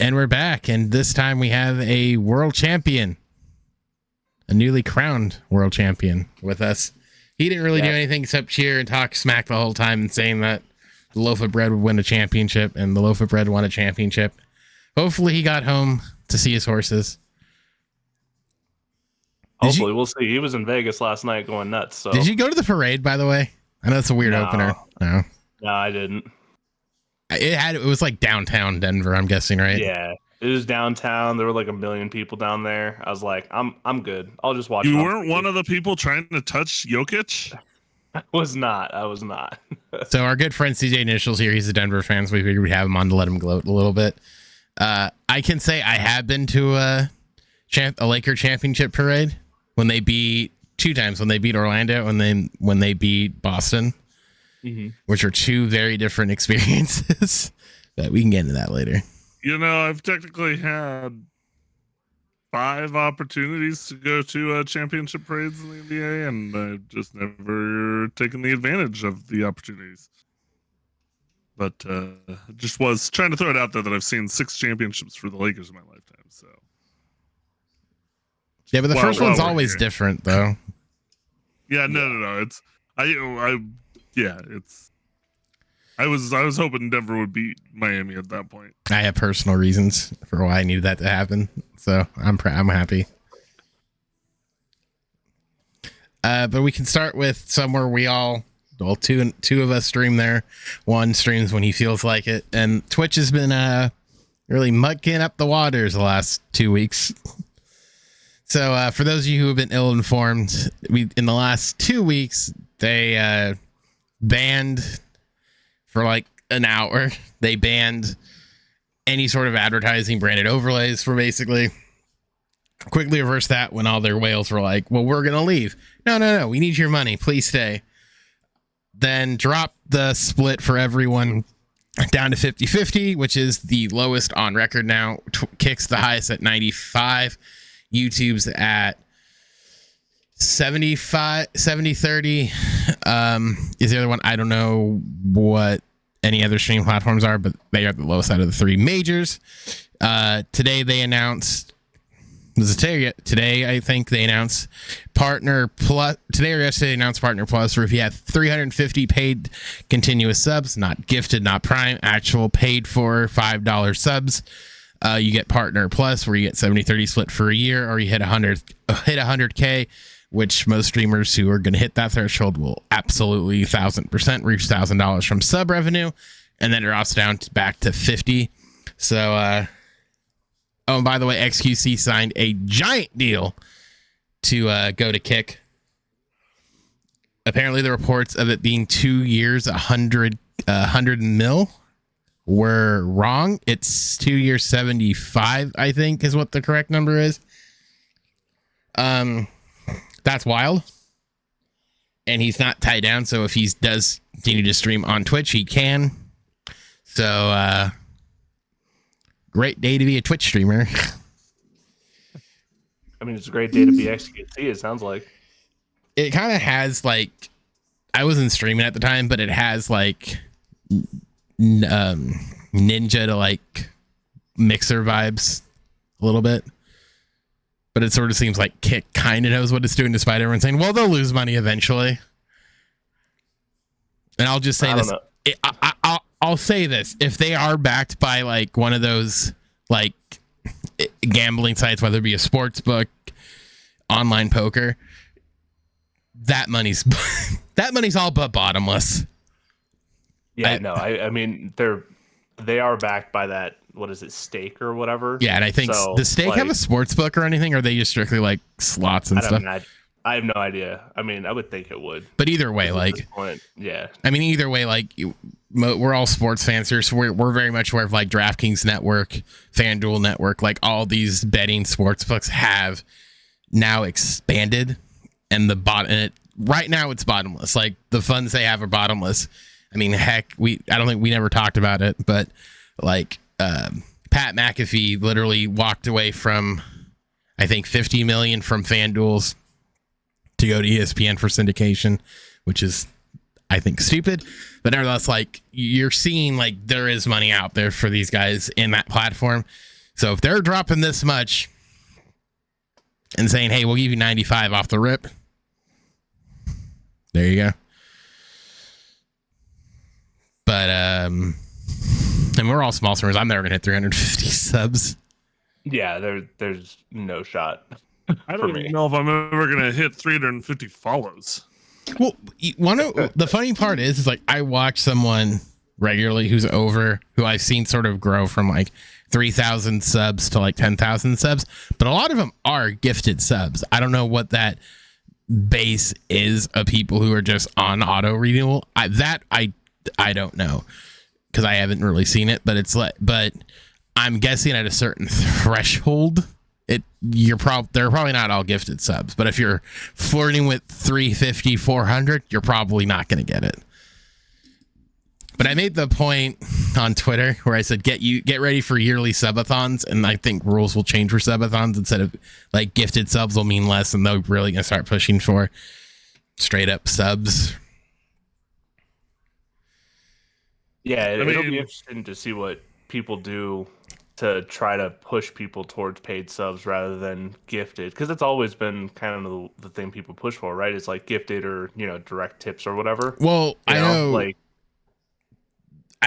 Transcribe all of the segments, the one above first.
And we're back, and this time we have a world champion, a newly crowned world champion with us. He didn't really do anything except cheer and talk smack the whole time and saying that the loaf of bread would win a championship, and the loaf of bread won a championship. Hopefully he got home to see his horses. Hopefully, we'll see. He was in Vegas last night going nuts. So. Did you go to the parade, by the way? I know it's a weird opener. No, I didn't. It was like downtown Denver, I'm guessing, right? Yeah, it was downtown. There were like 1 million people down there. I was like, I'm good. I'll just watch. You weren't one of the people trying to touch Jokic? I was not. So our good friend CJ Initials here, he's a Denver fan, so we figured we'd have him on to let him gloat a little bit. I can say I have been to a Laker championship parade when they beat 2 times, when they beat Orlando and when they beat Boston. Mm-hmm. Which are 2 very different experiences, but we can get into that later. You know, I've technically had 5 opportunities to go to championship parades in the NBA, and I've just never taken the advantage of the opportunities. But just was trying to throw it out there that I've seen 6 championships for the Lakers in my lifetime. So yeah, but the first one's always different, though. Yeah, no. It's I was hoping Denver would beat Miami at that point. I have personal reasons for why I needed that to happen, so I'm happy. But we can start with somewhere we all, well, two of us stream there. One streams when he feels like it, and Twitch has been really mucking up the waters the last 2 weeks. So for those of you who have been ill-informed, in the last 2 weeks they banned for like an hour. They banned any sort of advertising branded overlays for basically quickly reversed that when all their whales were like, well, we're going to leave. No. We need your money. Please stay. Then drop the split for everyone down to 50-50, which is the lowest on record now. Kicks the highest at 95. YouTube's at 70-30 is the other one. I don't know what any other streaming platforms are, but they are the lowest out of the 3 majors. Today they announced, today I think they announced Partner Plus. Today or yesterday they announced Partner Plus, where if you have 350 paid continuous subs, not gifted, not Prime, actual paid for $5 subs, you get Partner Plus, where you get 70-30 split for a year, or you hit 100K, which most streamers who are going to hit that threshold will absolutely 1,000% reach $1,000 from sub revenue, and then it drops down back to 50. So, oh, and by the way, XQC signed a giant deal to go to Kick. Apparently, the reports of it being 2 years, 100 mil were wrong. It's 2 years, 75, I think, is what the correct number is. That's wild. And he's not tied down, so if he does continue to stream on Twitch, he can. So, great day to be a Twitch streamer. I mean, it's a great day to be XQC, it sounds like. It kind of has, like, I wasn't streaming at the time, but it has, like, Ninja to, like, Mixer vibes a little bit. But it sort of seems like Kick kind of knows what it's doing, despite everyone saying, well, they'll lose money eventually. And I'll just say this. I'll say this. If they are backed by like one of those like gambling sites, whether it be a sports book, online poker, that money's all but bottomless. Yeah, I mean, they are backed by that. What is it, Stake or whatever? Yeah, and I think does Stake have a sports book or anything? Or are they just strictly like slots and stuff? I have no idea. I mean, I would think it would. But either way, like, yeah. I mean, either way, like, we're all sports fans here, so we're very much aware of like DraftKings Network, FanDuel Network, like all these betting sports books have now expanded, and right now it's bottomless. Like the funds they have are bottomless. I mean, heck, I don't think we never talked about it, but like. Pat McAfee literally walked away from, I think, $50 million from FanDuel's to go to ESPN for syndication, which is, I think, stupid. But nevertheless, like, you're seeing like there is money out there for these guys in that platform. So if they're dropping this much and saying, hey, we'll give you 95 off the rip, there you go. But and we're all small streamers. I'm never gonna hit 350 subs. Yeah, there's no shot. I don't even know if I'm ever gonna hit 350 follows. Well, the funny part is like I watch someone regularly who I've seen sort of grow from like 3,000 subs to like 10,000 subs, but a lot of them are gifted subs. I don't know what that base is of people who are just on auto renewal. I don't know because I haven't really seen it, but I'm guessing at a certain threshold, they're probably not all gifted subs. But if you're flirting with 350, 400, you're probably not going to get it. But I made the point on Twitter where I said, get ready for yearly subathons, and I think rules will change for subathons. Instead of like gifted subs will mean less, and they're really going to start pushing for straight up subs. Yeah, it'll be interesting to see what people do to try to push people towards paid subs rather than gifted, because it's always been kind of the thing people push for, right? It's like gifted or direct tips or whatever. Well, I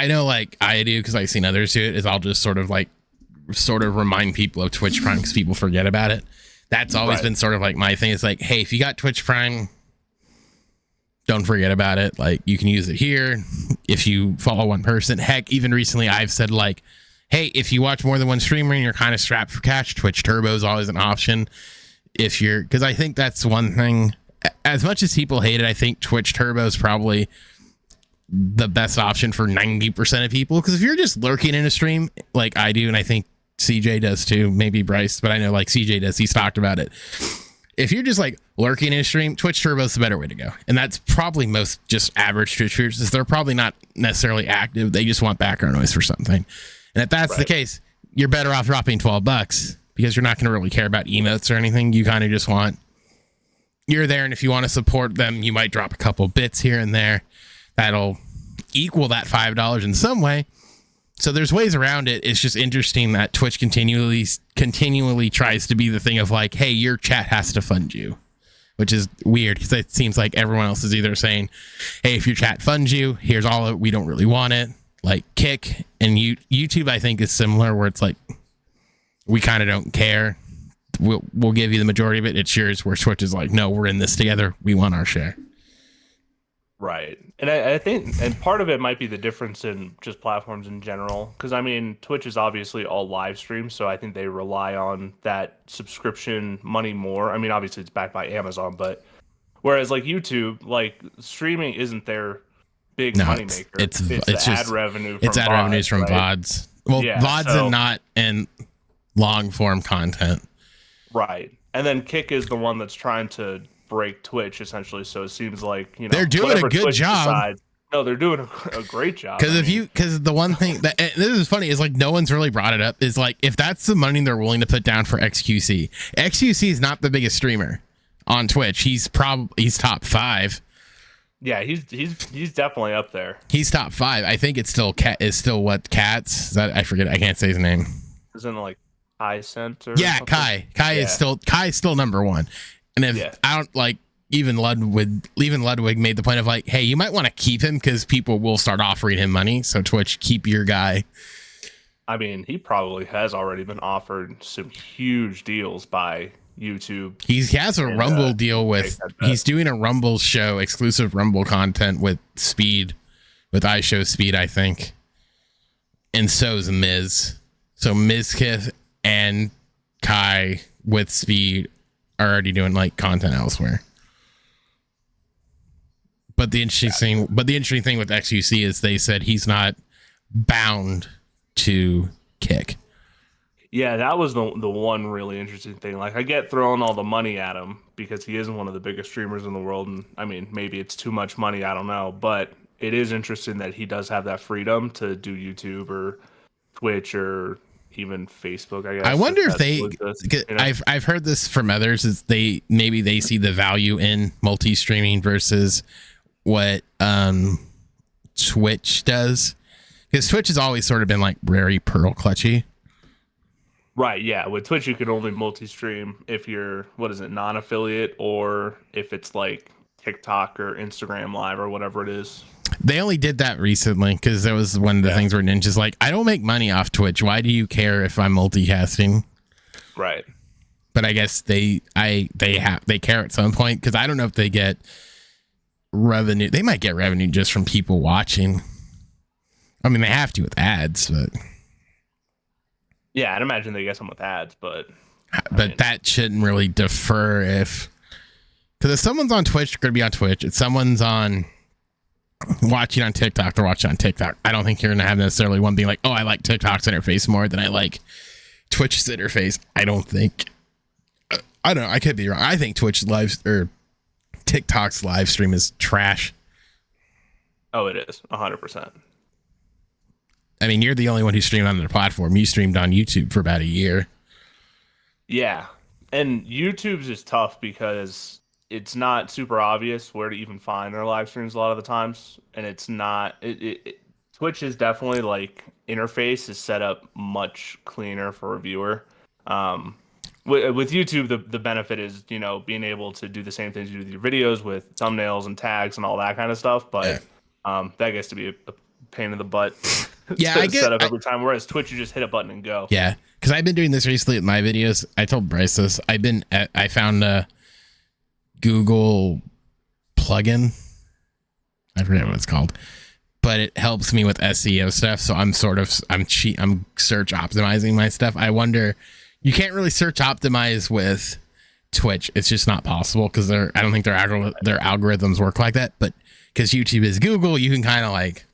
know like I do because I've seen others do it. Is I'll just sort of remind people of Twitch Prime because people forget about it. That's always been sort of like my thing. It's like, hey, if you got Twitch Prime, don't forget about it. Like, you can use it here if you follow one person. Heck, even recently I've said like, hey, if you watch more than one streamer and you're kind of strapped for cash, Twitch Turbo is always an option. Because I think that's one thing. As much as people hate it, I think Twitch Turbo is probably the best option for 90% of people. Because if you're just lurking in a stream like I do, and I think CJ does too, maybe Bryce, but I know like CJ does, he's talked about it. If you're just like lurking in a stream, Twitch Turbo is the better way to go. And that's probably most just average Twitch viewers. They're probably not necessarily active. They just want background noise for something. And if that's the case, you're better off dropping $12 because you're not going to really care about emotes or anything. You kind of just you're there. And if you want to support them, you might drop a couple bits here and there. That'll equal that $5 in some way. So there's ways around it. It's just interesting that Twitch continually tries to be the thing of like, hey, your chat has to fund you, which is weird because it seems like everyone else is either saying, hey, if your chat funds you, here's all of it. We don't really want it. Like Kick and YouTube, I think, is similar where it's like, we kind of don't care. We'll give you the majority of it. It's yours. Where Twitch is like, no, we're in this together. We want our share. Right. And I think, and part of it might be the difference in just platforms in general. Because, I mean, Twitch is obviously all live stream, so I think they rely on that subscription money more. I mean, obviously it's backed by Amazon, but whereas like YouTube, like streaming isn't their big moneymaker. It's just ad revenue. It's ad revenues from VODs. Well, yeah, VODs and not in long form content. Right. And then Kick is the one that's trying to break Twitch essentially, so it seems like they're doing a good Twitch job. Decides, no, they're doing a great job. Because the one thing that this is funny is like no one's really brought it up is like if that's the money they're willing to put down for XQC is not the biggest streamer on Twitch. He's top 5. Yeah, he's definitely up there. He's top 5. I think it's still what Cats. I forget. I can't say his name. Isn't it like Kai Center? Yeah, something? Kai is still number 1. And if I don't like even Ludwig made the point of like, hey, you might want to keep him because people will start offering him money. So Twitch, keep your guy. I mean, he probably has already been offered some huge deals by YouTube. He has a Rumble deal with. He's doing a Rumble show, exclusive Rumble content with Speed, with iShow Speed, I think. And so's Miz. So Mizkith and Kai with Speed are already doing like content elsewhere. But the interesting thing with XQC is they said he's not bound to Kick. Yeah, that was the one really interesting thing. Like, I get throwing all the money at him because he is one of the biggest streamers in the world, and I mean, maybe it's too much money, I don't know, but it is interesting that he does have that freedom to do YouTube or Twitch or even Facebook, I guess. I wonder if I've heard this from others is they see the value in multi-streaming versus what Twitch does, because Twitch has always sort of been like very pearl clutchy. Right, yeah. With Twitch, you can only multi-stream if you're, what is it, non-affiliate, or if it's like TikTok or Instagram Live or whatever it is. They only did that recently because that was one of the things where Ninja's like, I don't make money off Twitch. Why do you care if I'm multicasting? Right. But I guess they care at some point, because I don't know if they get revenue. They might get revenue just from people watching. I mean, they have to with ads, but yeah, I'd imagine they get some with ads, but that shouldn't really defer because if someone's on Twitch, they're going to be on Twitch. If someone's on watching on TikTok, they're watching on TikTok. I don't think you're going to have necessarily one being like, oh, I like TikTok's interface more than I like Twitch's interface. I don't think. I don't know. I could be wrong. I think TikTok's live stream is trash. Oh, it is 100%. I mean, you're the only one who streamed on the platform. You streamed on YouTube for about a year. Yeah. And YouTube's is tough because it's not super obvious where to even find their live streams a lot of the times. And it's not, Twitch is definitely like interface is set up much cleaner for a viewer. With YouTube, the benefit is, being able to do the same things you do with your videos with thumbnails and tags and all that kind of stuff. But that gets to be a pain in the butt. Yeah, I get set up every time. Whereas Twitch, you just hit a button and go. Yeah, because I've been doing this recently with my videos. I told Bryce this. I found a Google plugin. I forget what it's called, but it helps me with SEO stuff. So I'm search optimizing my stuff. I wonder, you can't really search optimize with Twitch. It's just not possible because I don't think their algorithms work like that. But because YouTube is Google, you can kind of like,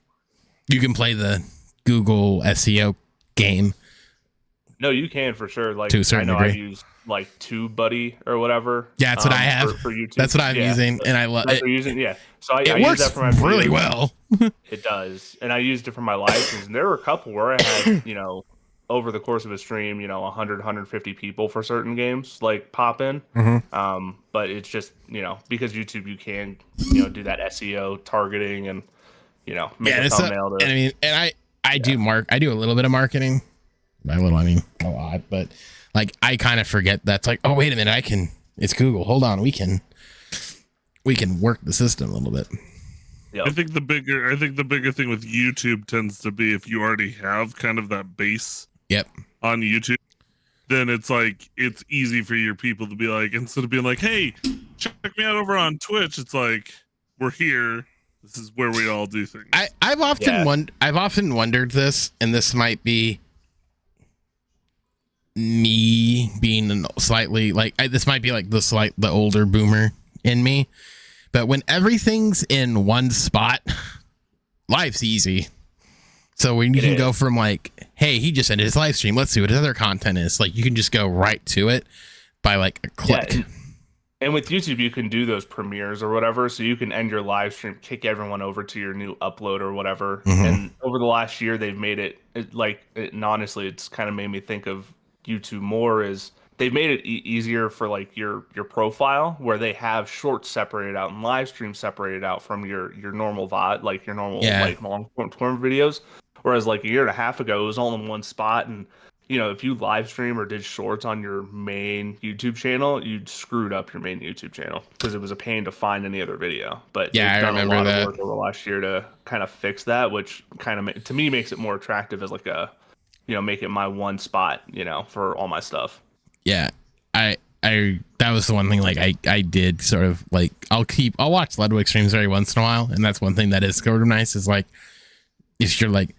you can play the Google SEO game. No, you can for sure. Like, to a certain degree. I use like TubeBuddy or whatever. Yeah, that's what I have for YouTube. That's what I'm using, and I love it. Yeah, so I it use works that for my really videos. well. It does, and I used it for my live streams. And there were a couple where I had, over the course of a stream, 100, 150 people for certain games like pop in. Mm-hmm. But it's just, because YouTube, you can, do that SEO targeting and, make a thumbnail. I do a little bit of marketing. By little, I mean a lot, but like I kind of forget that's like, oh wait a minute, it's Google. Hold on, we can work the system a little bit. Yep. I think the bigger thing with YouTube tends to be if you already have kind of that base. Yep. On YouTube, then it's like it's easy for your people to be like, instead of being like, hey, check me out over on Twitch, it's like, we're here. This is where we all do things. I've often wondered this, and this might be me being slightly like this might be like the older boomer in me, but when everything's in one spot, life's easy. So when you can go from like, hey, he just ended his live stream, let's see what his other content is, like you can just go right to it by like a click. Yeah, and with YouTube, you can do those premieres or whatever, so you can end your live stream, kick everyone over to your new upload or whatever. Mm-hmm. And over the last year, they've made it and honestly, it's kind of made me think of YouTube more, is they've made it easier for like your profile, where they have shorts separated out and live streams separated out from your normal VOD, like your normal like long form videos. Whereas like a year and a half ago, it was all in one spot, and if you live stream or did shorts on your main YouTube channel, you screwed up your main YouTube channel because it was a pain to find any other video. But yeah, they've done I remember a lot that of work over the last year to kind of fix that, which kind of to me makes it more attractive as like a, make it my one spot, for all my stuff. Yeah, I that was the one thing like I did sort of like I'll watch Ludwig streams every once in a while, and that's one thing that is sort of nice is like if you're like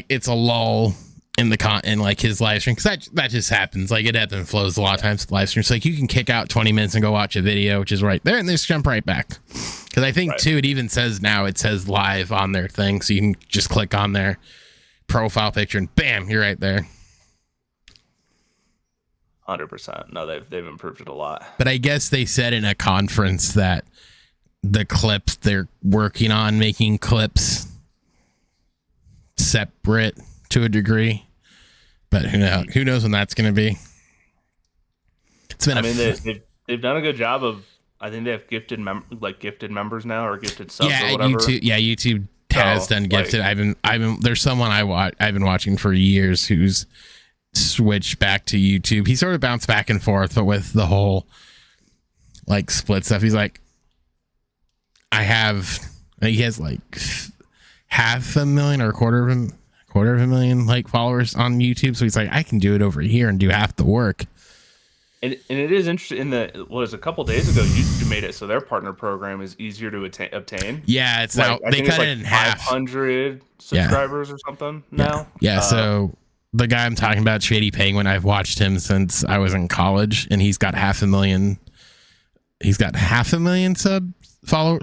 it's a lull in like his live stream, because that just happens, like it ebbs and flows a lot of times with live streams. Like you can kick out 20 minutes and go watch a video, which is right there, and just jump right back, because I think too it even says now it says live on their thing, so you can just click on their profile picture and bam, you're right there. 100%. No, they've improved it a lot. But I guess they said in a conference that the clips they're working on making clips separate to a degree, but who knows when that's going to be. It's been they've done a good job of, I think they have gifted members now, or gifted subs or whatever. YouTube has done gifted. I've been there's someone I've been watching for years who's switch back to YouTube. He sort of bounced back and forth, but with the whole like split stuff, he's like, I think he has like 500,000 or a quarter of a million like followers on YouTube. So he's like, I can do it over here and do half the work. And it is interesting. A couple days ago, YouTube made it so their partner program is easier to obtain. Yeah, it's like, now they cut it in half. 500 subscribers or something now. Yeah. So the guy I'm talking about, Shady Penguin, I've watched him since I was in college, and he's got 500,000. He's got 500,000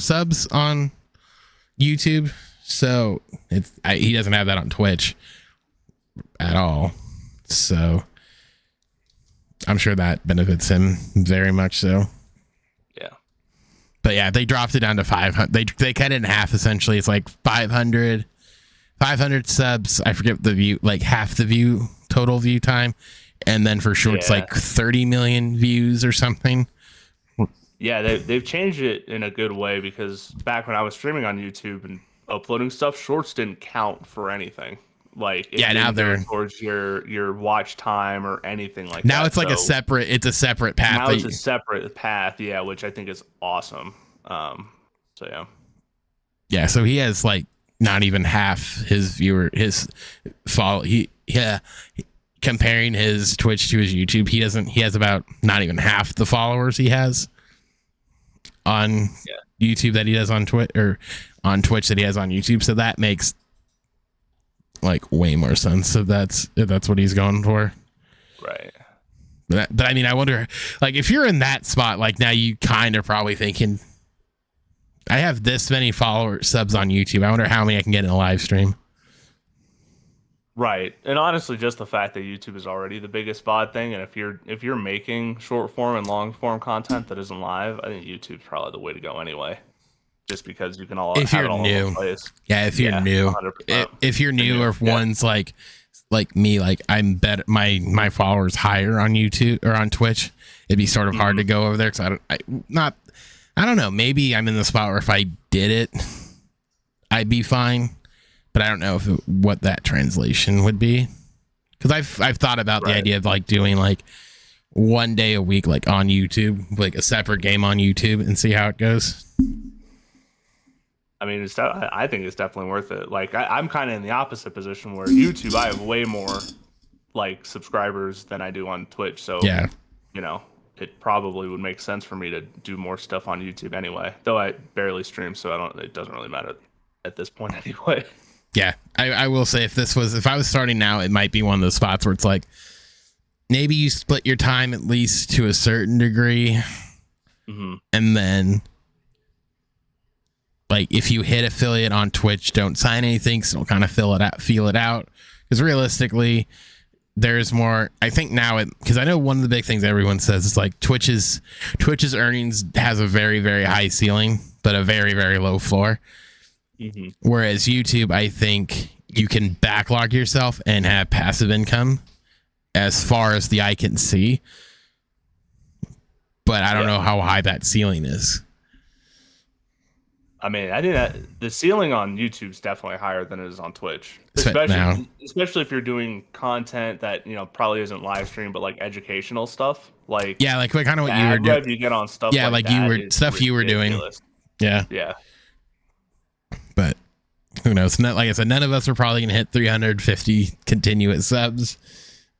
subs on YouTube. So he doesn't have that on Twitch at all. So I'm sure that benefits him very much so. Yeah. But yeah, they dropped it down to 500. They cut it in half essentially. It's like 500 subs. I forget the view, like half the total view time. And then for shorts, like 30 million views or something. Yeah, they've changed it in a good way, because back when I was streaming on YouTube and uploading stuff, shorts didn't count for anything. Like, now they're towards your watch time or anything like now that. It's like a separate path. Now it's a separate path, which I think is awesome. So yeah. So he has like not even half his follow. Comparing his Twitch to his YouTube, he has about not even half the followers he has on YouTube that he does on Twitch, or on Twitch that he has on YouTube. So that makes like way more sense if that's what he's going for. Right. But I mean, I wonder, like, if you're in that spot, like now you kind of probably thinking, I have this many subs on YouTube. I wonder how many I can get in a live stream. Right. And honestly, just the fact that YouTube is already the biggest VOD thing, and if you're making short form and long form content that isn't live, I think YouTube's probably the way to go anyway. Just because you can if you're new, if you're new, 100%. If you're new, or if one's like me, like I'm better, my followers higher on YouTube or on Twitch, it'd be sort of hard to go over there, because I don't know, maybe I'm in the spot where if I did it, I'd be fine, but I don't know what that translation would be, because I've thought about the idea of like doing like one day a week, like on YouTube, like a separate game on YouTube, and see how it goes. I mean, I think it's definitely worth it. Like, I'm kind of in the opposite position where YouTube, I have way more like subscribers than I do on Twitch. So, it probably would make sense for me to do more stuff on YouTube anyway. Though I barely stream, so it doesn't really matter at this point anyway. Yeah, I will say if I was starting now, it might be one of those spots where it's like maybe you split your time at least to a certain degree, and then, like, if you hit affiliate on Twitch, don't sign anything, so it'll kind of feel it out. Because realistically, there's more. I think now, because I know one of the big things everyone says is like Twitch's earnings has a very, very high ceiling, but a very, very low floor. Whereas YouTube, I think you can backlog yourself and have passive income as far as the eye can see. But I don't know how high that ceiling is. I mean, I think that the ceiling on YouTube is definitely higher than it is on Twitch, especially if you're doing content that probably isn't live stream, but like educational stuff, like like kind of what you were doing. You get on stuff, like you were stuff you were doing, yeah. But who knows? Like I said, none of us are probably gonna hit 350 continuous subs.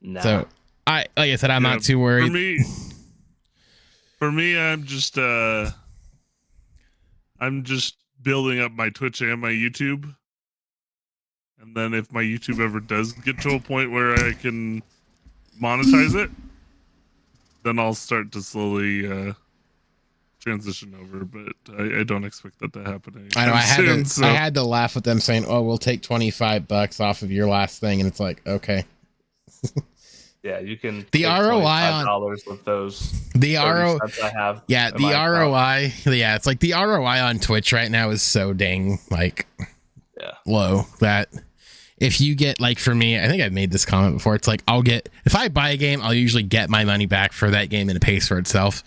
No. So like I said, I'm not too worried. For me, I'm just building up my Twitch and my YouTube. And then if my YouTube ever does get to a point where I can monetize it, then I'll start to slowly transition over. But I don't expect that to happen. I know. I had to laugh with them saying, "Oh, we'll take $25 off of your last thing," and it's like, okay. Yeah, you can. The ROI on dollars with those. The ROI I have. Yeah, the ROI. Account. Yeah, it's like the ROI on Twitch right now is so dang low that if you get, like, for me, I think I've made this comment before. It's like if I buy a game, I'll usually get my money back for that game and it pays for itself.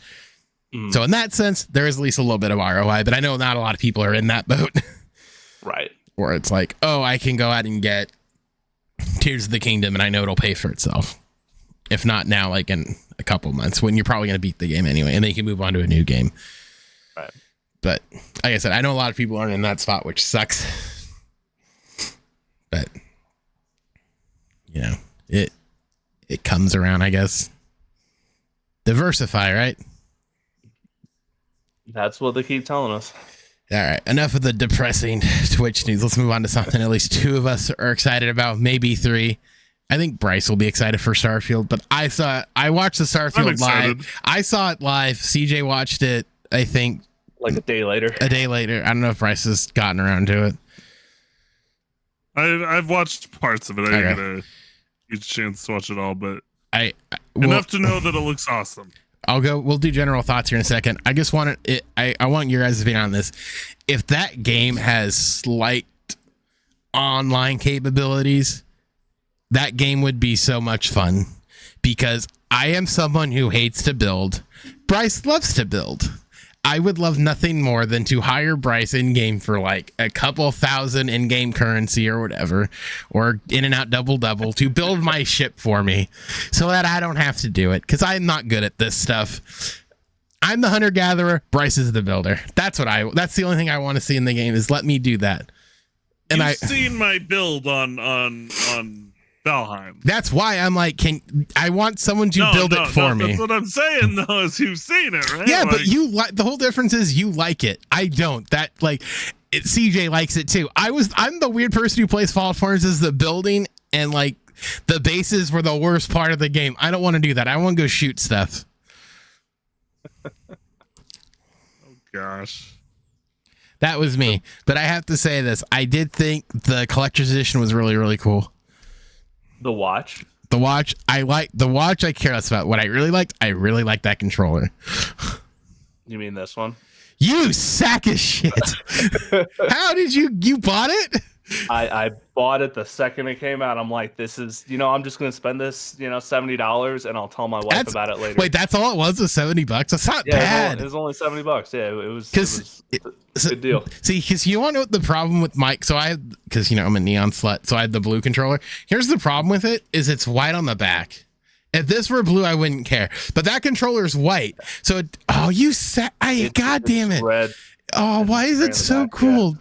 So in that sense, there is at least a little bit of ROI, but I know not a lot of people are in that boat. Right. Where it's like, oh, I can go out and get Tears of the Kingdom and I know it'll pay for itself. if not now, like in a couple months when you're probably going to beat the game anyway, and then you can move on to a new game. Right. But like I said, I know a lot of people aren't in that spot, which sucks. But you know, it comes around, I guess. Diversify, right? That's what they keep telling us. All right, enough of the depressing Twitch news. Let's move on to something at least two of us are excited about, maybe three. I think Bryce will be excited for Starfield, but I watched the Starfield live. I saw it live. CJ watched it, I think, like a day later. I don't know if Bryce has gotten around to it. I've watched parts of it. I didn't get a huge chance to watch it all, but enough to know that it looks awesome. We'll do general thoughts here in a second. I just want I want your guys' opinion on this. If that game has slight online capabilities, that game would be so much fun, because I am someone who hates to build. Bryce loves to build. I would love nothing more than to hire Bryce in game for like a couple thousand in game currency or whatever, or in and out double to build my ship for me so that I don't have to do it, because I'm not good at this stuff. I'm the hunter gatherer. Bryce is the builder. That's the only thing I want to see in the game, is let me do that. And You've seen my build on Valheim. That's why I'm like, I want someone to build it for me. That's what I'm saying, though, is you've seen it, right? Yeah, but the whole difference is you like it. I don't. CJ likes it too. I'm the weird person who plays Fallout 4 as the building, and like the bases were the worst part of the game. I don't want to do that. I want to go shoot stuff. Oh gosh. That was me. But I have to say this. I did think the collector's edition was really, really cool. The watch. I like the watch. I care less about. What I really liked that controller. You mean this one? You sack of shit. How did you bought it? I bought it the second it came out. I'm like, this is, I'm just going to spend this, $70, and I'll tell my wife about it later. Wait, that's all it was $70? That's not bad. It was only $70. Yeah, it was a good deal. See, because you want to know what the problem with Mike, because I'm a neon slut, so I had the blue controller. Here's the problem with it, is it's white on the back. If this were blue, I wouldn't care. But that controller's white. So, God damn it. Red. Oh, why is it so cool?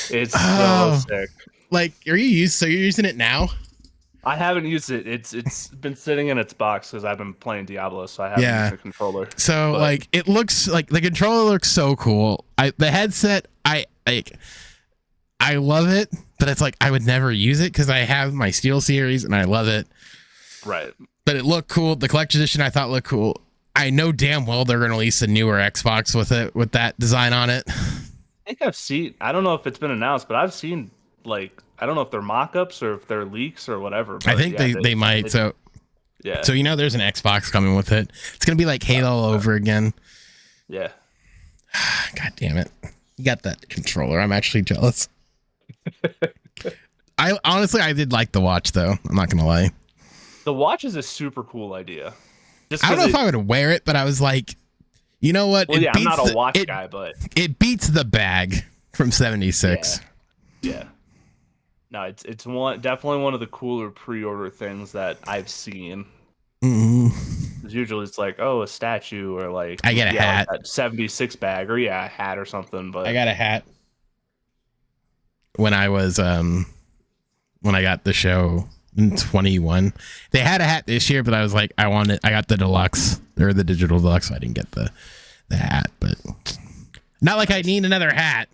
Yeah. It's so sick. Like, you're using it now? I haven't used it. It's been sitting in its box because I've been playing Diablo, so I haven't used the controller. So it looks like the controller looks so cool. The headset, I love it, but it's like I would never use it because I have my Steel series and I love it. Right. But it looked cool. The collector's edition I thought looked cool. I know damn well they're going to release a newer Xbox with that design on it. I think I've seen, I don't know if it's been announced, but I've seen, I don't know if they're mock-ups or if they're leaks or whatever. But I think they might. So there's an Xbox coming with it. It's going to be like Halo all over again. Yeah. God damn it. You got that controller. I'm actually jealous. I did like the watch, though. I'm not going to lie. The watch is a super cool idea. I don't know if I would wear it, but I was like, you know what? Well, I'm not a watch guy, but it beats the bag from 76. Yeah. No, it's definitely one of the cooler pre-order things that I've seen. Mm-hmm. Usually it's like, a statue or I get a hat, like that 76 bag or a hat or something. But I got a hat when I was when I got the show in 21. They had a hat this year, but I was like, I got the deluxe or the digital deluxe, so I didn't get the hat. But not like I need another hat.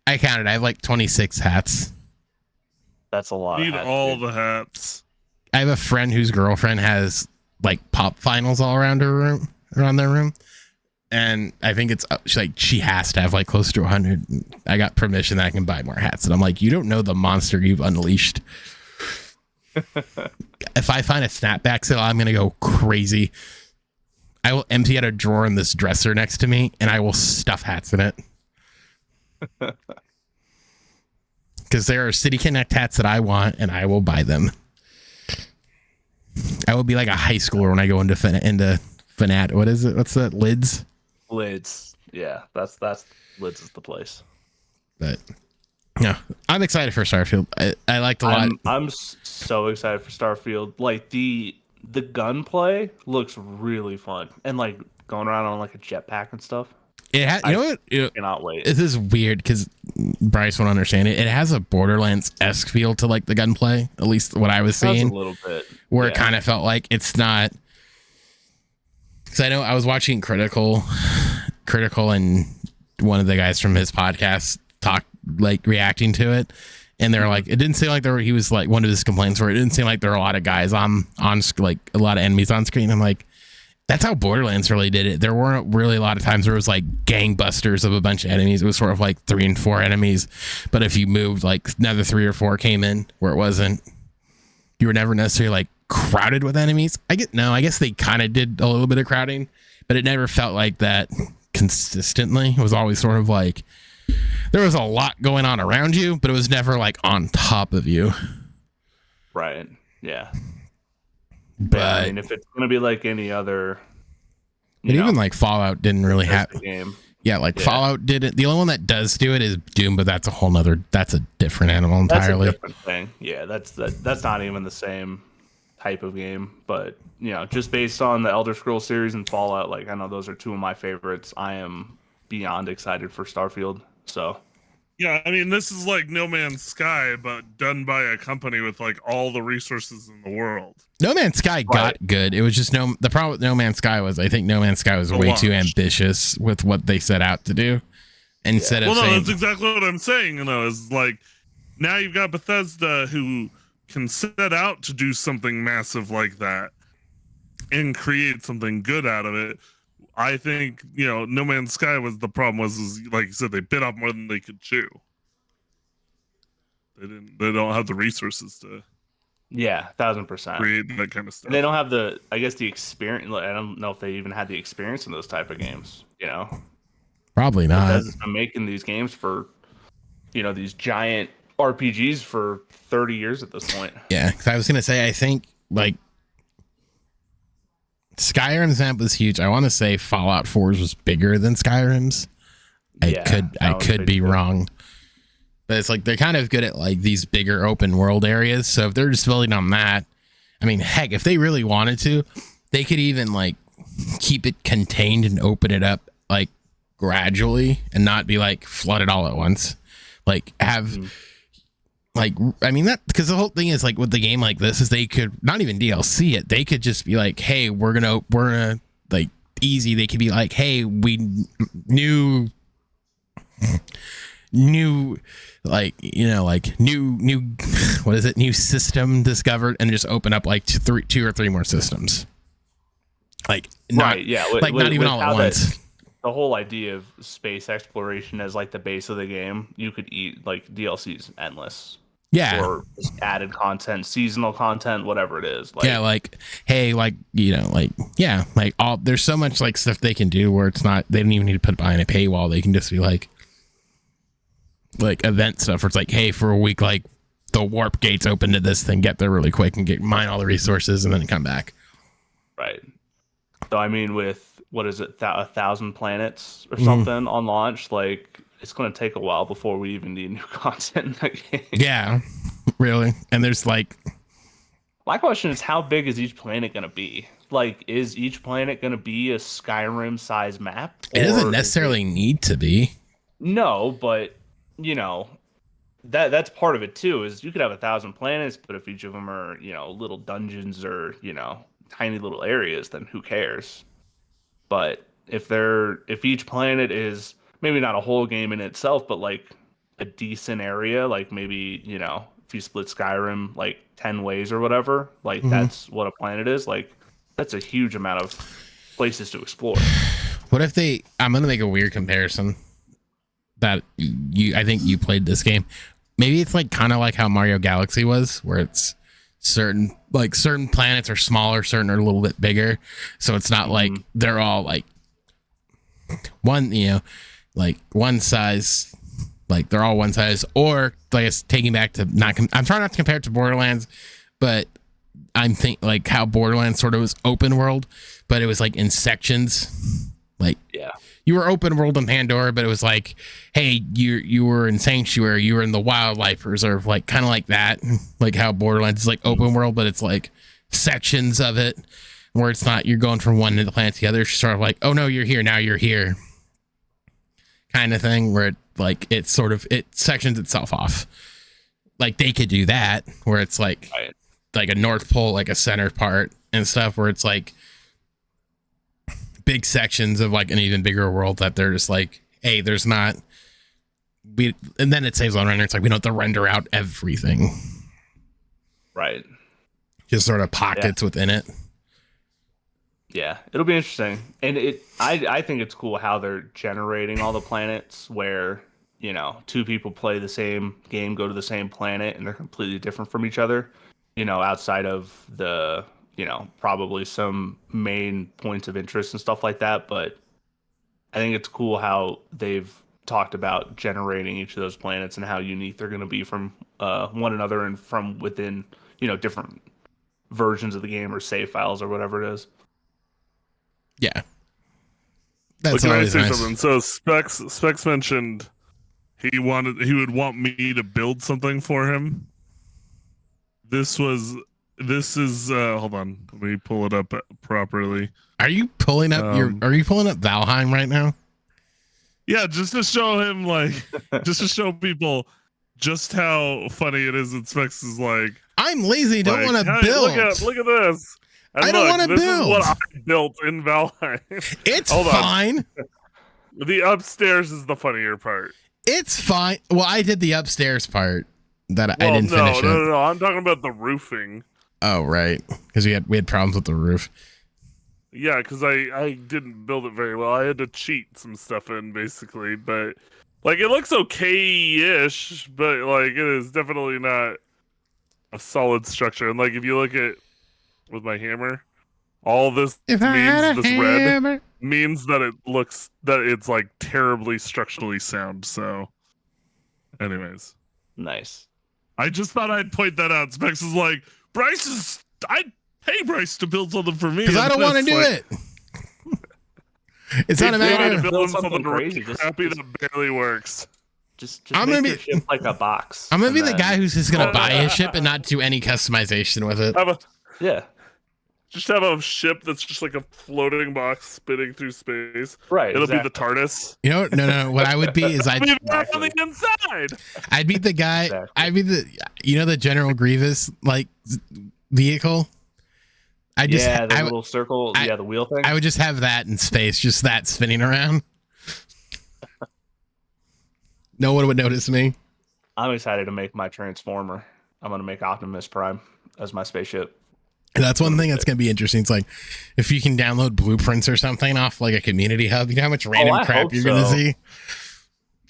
I counted. I have like 26 hats. That's a lot. Need all the hats. I have a friend whose girlfriend has like pop finals all around their room. And I think it's she has to have like close to 100. I got permission that I can buy more hats. And I'm like, you don't know the monster you've unleashed. If I find a snapback sale, I'm going to go crazy. I will empty out a drawer in this dresser next to me and I will stuff hats in it. Because there are City Connect hats that I want and I will buy them. I will be like a high schooler when I go into Fanat. What is it? What's that? Lids? Lids. Yeah, that's Lids is the place. But Yeah, I'm excited for Starfield. I liked a lot. I'm so excited for Starfield. Like the gunplay looks really fun, and like going around on like a jetpack and stuff. It has, you know what? Cannot wait. This is weird because Bryce won't understand it. It has a Borderlands-esque feel to like the gunplay, at least what I was seeing. A little bit, where it kind of felt like it's not. Because I know I was watching Critical, and one of the guys from his podcast talk like reacting to it, and they're like, it didn't seem like he was like, one of his complaints where it didn't seem like there were a lot of guys on like a lot of enemies on screen. I'm like, that's how Borderlands really did it. There weren't really a lot of times where it was like gangbusters of a bunch of enemies. It was sort of like 3 and 4 enemies, but if you moved, like another 3 or 4 came in where it wasn't. You were never necessarily like crowded with enemies. I guess they kind of did a little bit of crowding, but it never felt like that consistently. It was always sort of like there was a lot going on around you, but it was never like on top of you. Right. Yeah. But I mean, if it's gonna be like any other, but even like Fallout didn't really have. Game. Yeah, like Fallout didn't. The only one that does do it is Doom, but that's a different animal entirely. That's a different thing. Yeah, that's not even the same type of game. But just based on the Elder Scrolls series and Fallout, like I know those are 2 of my favorites. I am beyond excited for Starfield. So. Yeah, I mean, this is like No Man's Sky, but done by a company with like all the resources in the world. No Man's Sky got good. It was just the problem with No Man's Sky was I think No Man's Sky was way too ambitious with what they set out to do. Instead of saying, that's exactly what I'm saying. Is like now you've got Bethesda who can set out to do something massive like that and create something good out of it. I think No Man's Sky was the problem was like you said, they bit off more than they could chew. They don't have the resources to 1,000% create that kind of stuff. And they don't have the experience. I don't know if they even had the experience in those type of games. Probably not. Bethesda's been making these games for these giant RPGs for 30 years at this point. Yeah, because I was gonna say I think like Skyrim's map was huge. I want to say Fallout 4's was bigger than Skyrim's. I could be wrong. But it's like they're kind of good at like these bigger open world areas. So if they're just building on that, I mean, heck, if they really wanted to, they could even like keep it contained and open it up like gradually and not be like flooded all at once. Like have like, I mean, that because the whole thing is like with the game like this is they could not even DLC it. They could just be like, hey, we're gonna like easy. They could be like, hey, we new like new what is it, new system discovered, and just open up like 2 or 3 more systems, like not not even all at once. The whole idea of space exploration as like the base of the game, you could eat like DLCs endless, or just added content, seasonal content, whatever it is, like, like hey, like like all there's so much like stuff they can do where it's not, they don't even need to put it behind a paywall. They can just be like event stuff where it's like, hey, for a week, like the warp gates open to this thing, get there really quick and mine all the resources and then come back. Right. So I mean, with what is it, 1,000 planets or something on launch, like it's going to take a while before we even need new content in that game. Yeah, really. And there's like, my question is, how big is each planet going to be? Like, is each planet going to be a Skyrim size map? It doesn't necessarily need to be. No, but that's part of it too, is you could have 1,000 planets, but if each of them are, little dungeons or, tiny little areas, then who cares? But if each planet is maybe not a whole game in itself, but like a decent area, like maybe, if you split Skyrim like 10 ways or whatever, like that's what a planet is, like that's a huge amount of places to explore. What if I'm going to make a weird comparison that I think you played this game. Maybe it's like kind of like how Mario Galaxy was, where it's certain planets are smaller, certain are a little bit bigger. So it's not like they're all like one, like one size, like they're all one size. Or I guess taking back to I'm trying not to compare it to Borderlands, but I'm think like how Borderlands sort of was open world, but it was like in sections, like you were open world in Pandora, but it was like, hey, you were in Sanctuary, you were in the wildlife reserve, like kind of like that, like how Borderlands is like open world, but it's like sections of it where it's not you're going from one to the planet to the other. It's sort of like, oh no, you're here now, you're here, kind of thing, where it sections itself off. Like they could do that where it's like a North Pole, like a center part and stuff, where it's like big sections of like an even bigger world that they're just like, hey, there's not and then it saves on render. It's like we don't have to render out everything, right? Just sort of pockets within it. Yeah, it'll be interesting, and I think it's cool how they're generating all the planets where, you know, two people play the same game, go to the same planet, and they're completely different from each other, you know, outside of the, you know, probably some main points of interest and stuff like that. But I think it's cool how they've talked about generating each of those planets and how unique they're going to be from one another and from within, you know, different versions of the game or save files or whatever it is. Yeah. That's can I always say nice. something? So Specs mentioned he would want me to build something for him. This is hold on, let me pull it up properly. Are you pulling up Valheim right now? Yeah, just to show him, like, just to show people just how funny it is that Specs is like, I'm lazy, don't want to hey, build. Look at this. And I don't want to build. This is what I built in Valheim. It's fine. The upstairs is the funnier part. It's fine. Well, I did the upstairs part I didn't finish. No. I'm talking about the roofing. Oh, right. Because we had problems with the roof. Yeah, because I didn't build it very well. I had to cheat some stuff in, basically. But, like, it looks okay-ish, but, like, it is definitely not a solid structure. And, like, if you look at with my hammer, all this red means that it's, like, terribly structurally sound. So, anyways. Nice. I just thought I'd point that out. Specs is like, I'd pay Bryce to build something for me. Because I don't want to do it. It's not a matter of building something crazy. Happy that barely works. Just make your ship like a box. I'm going to be the guy who's just going to buy a ship and not do any customization with it. Just have a ship that's just like a floating box spinning through space. Right. It'll be the TARDIS. You know, no. What I would be is I'd be back on the inside. I'd be the guy. Exactly. I'd be the General Grievous like vehicle. The little circle. The wheel thing. I would just have that in space, just that spinning around. No one would notice me. I'm excited to make my Transformer. I'm going to make Optimus Prime as my spaceship. And that's one thing that's going to be interesting. It's like if you can download blueprints or something off like a community hub, you know how much random crap you're going to see?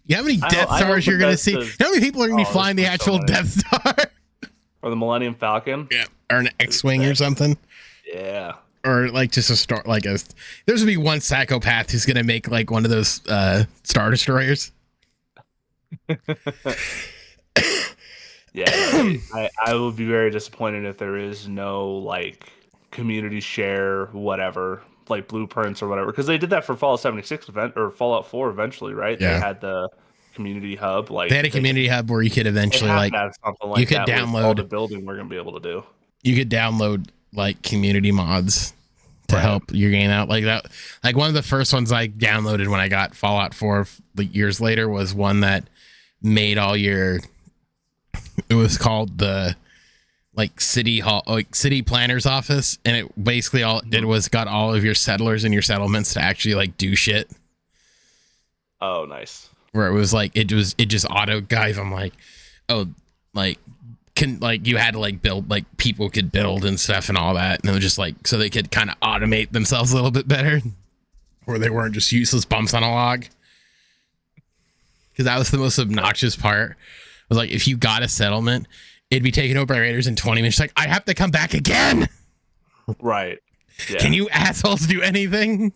You know how many Death Stars you're going to see? You know how many people are going to be flying the actual Death Star? Or the Millennium Falcon? Yeah. Or an X-Wing or something? Yeah. Or like just a star, like there's going to be one psychopath who's going to make like one of those Star Destroyers. Yeah, I would be very disappointed if there is no like community share, whatever, like blueprints or whatever, because they did that for Fallout 76 event or Fallout 4 eventually, right? Yeah. They had the community hub, like they had a community hub where you could eventually like something like you could that download all the building we're gonna be able to do. You could download like community mods to help your game out like that. Like one of the first ones I downloaded when I got Fallout 4 like years later was one that made all your. It was called the like city hall, like city planner's office, and it basically all it did was got all of your settlers and your settlements to actually like do shit. Oh, nice. Where it was like it just auto guys. I'm like, oh, like can like you had to like build like people could build and stuff and all that, and it was just like so they could kind of automate themselves a little bit better, where they weren't just useless bumps on a log. Because that was the most obnoxious part. Was like if you got a settlement, it'd be taken over by raiders in 20 minutes. Like I have to come back again. Right. Yeah. Can you assholes do anything?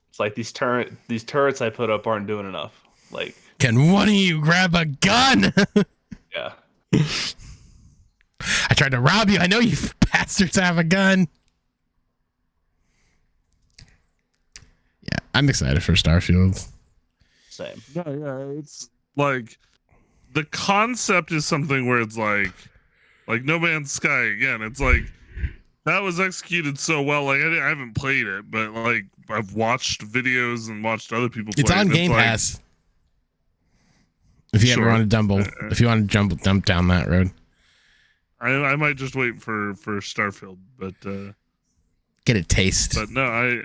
It's like these turrets I put up aren't doing enough. Like, can one of you grab a gun? Yeah. I tried to rob you. I know you bastards have a gun. Yeah, I'm excited for Starfield. Same. Yeah, it's like the concept is something where it's like No Man's Sky again. It's like that was executed so well. Like I haven't played it, but like I've watched videos and watched other people play It's on it. Game Pass. If you ever want to jump down that road, I might just wait for Starfield, but get a taste. But no,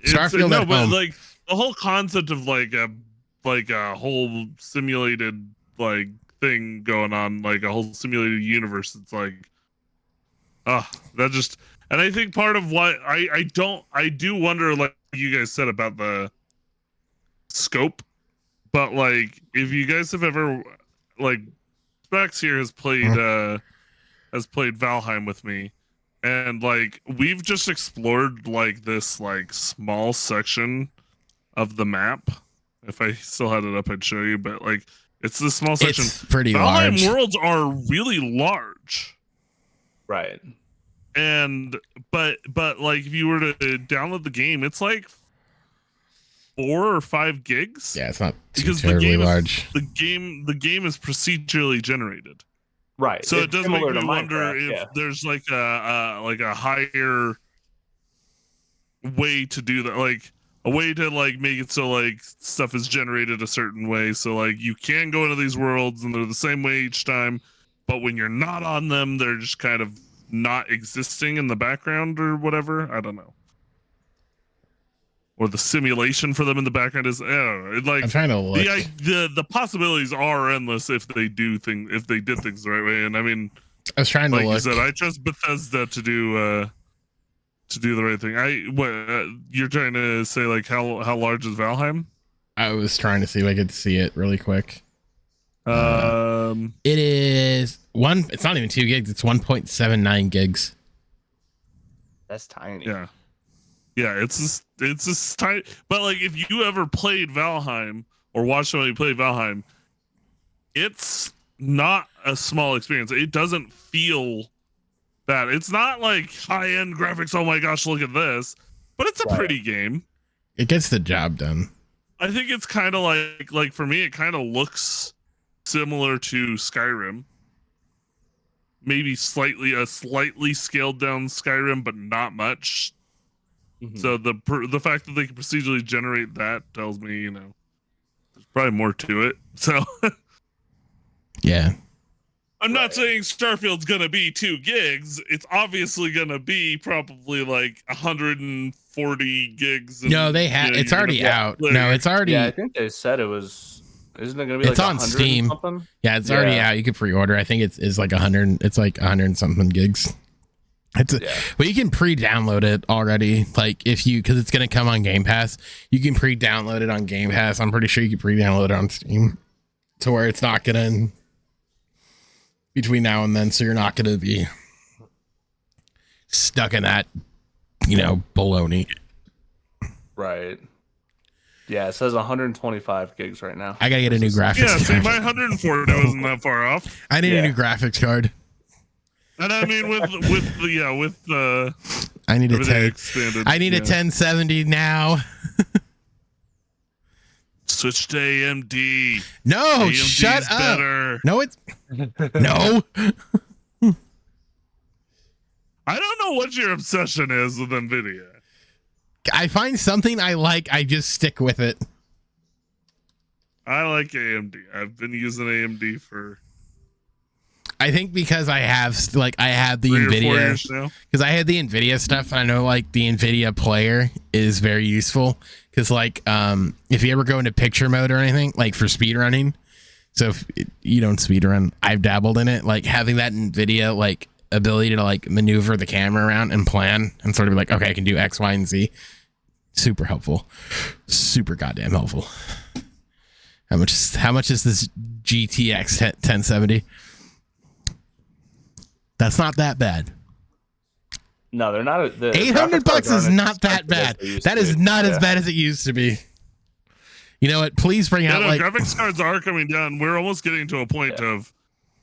Starfield no, at but home. like the whole concept of like a whole simulated like thing going on, like a whole simulated universe. It's like, that just, and I think part of what I do wonder, like you guys said about the scope, but like if you guys have ever like Specs here has played Valheim with me, and like we've just explored like this like small section of the map. If I still had it up, I'd show you, but like it's this small section. It's pretty Valheim large. worlds are really large. Right. And but like if you were to download the game, it's like 4 or 5 gigs. Yeah, it's not because terribly large. The game is procedurally generated. Right. So it does make me wonder if yeah. there's like a higher way to do that, like a way to like make it so like stuff is generated a certain way, so like you can go into these worlds and they're the same way each time, but when you're not on them, they're just kind of not existing in the background or whatever. I don't know. Or the simulation for them in the background is, I don't know. Like I'm trying to look. The possibilities are endless if they did things the right way. And I mean, I was trying to like look. you said, I trust Bethesda to do the right thing. You're trying to say like how large is Valheim? I was trying to see if I could see it really quick. It is it's not even 2 gigs, it's 1.79 gigs. That's tiny. Yeah, it's just tiny. But like if you ever played Valheim or watched somebody play Valheim, it's not a small experience. It doesn't feel bad. It's not like high-end graphics, oh my gosh, look at this. But it's a pretty game. It gets the job done. I think it's kind of like for me, it kind of looks similar to Skyrim. Maybe a slightly scaled down Skyrim, but not much. Mm-hmm. So the fact that they can procedurally generate that tells me, there's probably more to it. So yeah. I'm not saying Starfield's gonna be 2 gigs. It's obviously gonna be probably like 140 gigs. And, no, they have. It's already out. No, it's already. Yeah, I think they said it was. Isn't it gonna be? It's like on Steam. Something? Yeah, it's already out. You can pre-order. I think it's like 100. It's like 100 and something gigs. But you can pre-download it already. Like because it's gonna come on Game Pass. You can pre-download it on Game Pass. I'm pretty sure you can pre-download it on Steam, to where it's not gonna between now and then. So you're not gonna be stuck in that, baloney. Right. Yeah, it says 125 gigs right now. I gotta get a new graphics card. Yeah, see, my 140 wasn't that far off. I need a new graphics card. And I mean, with I need a 10. Expanded, I need a 1070 now. Switch to AMD. No, AMD shut up. Better. No, it's no. I don't know what your obsession is with NVIDIA. I find something I like, I just stick with it. I like AMD. I've been using AMD for. I think because I have the NVIDIA, because I had the NVIDIA stuff, and I know like the NVIDIA player is very useful because like if you ever go into picture mode or anything, like for speed running, so if you don't speed run, I've dabbled in it, like having that NVIDIA like ability to like maneuver the camera around and plan and sort of be like, okay, I can do X, Y, and Z. Super helpful, super goddamn helpful. How much is this GTX 1070? That's not that bad. No, they're not. $800 is not that bad. That is not as bad as it used to be. You know what? Please bring out like graphics cards are coming down. We're almost getting to a point of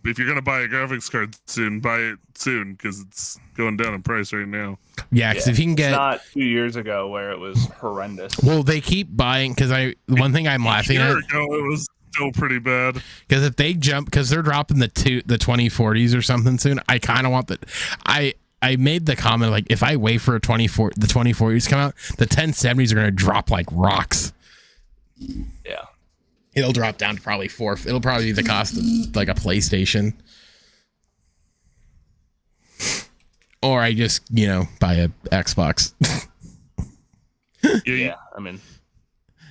if you're gonna buy a graphics card soon, buy it soon because it's going down in price right now. Yeah, because if you can get, not 2 years ago where it was horrendous. well, they keep buying because one thing I'm laughing A year at, ago, it was still pretty bad. because if they jump, because they're dropping the 2040s or something soon. I kind of want that. I made the comment like if I wait for the 2040s to come out, the 1070s are going to drop like rocks. Yeah. It'll drop down to probably it'll probably be the cost of like a PlayStation. Or I just, buy a Xbox. Yeah, I mean,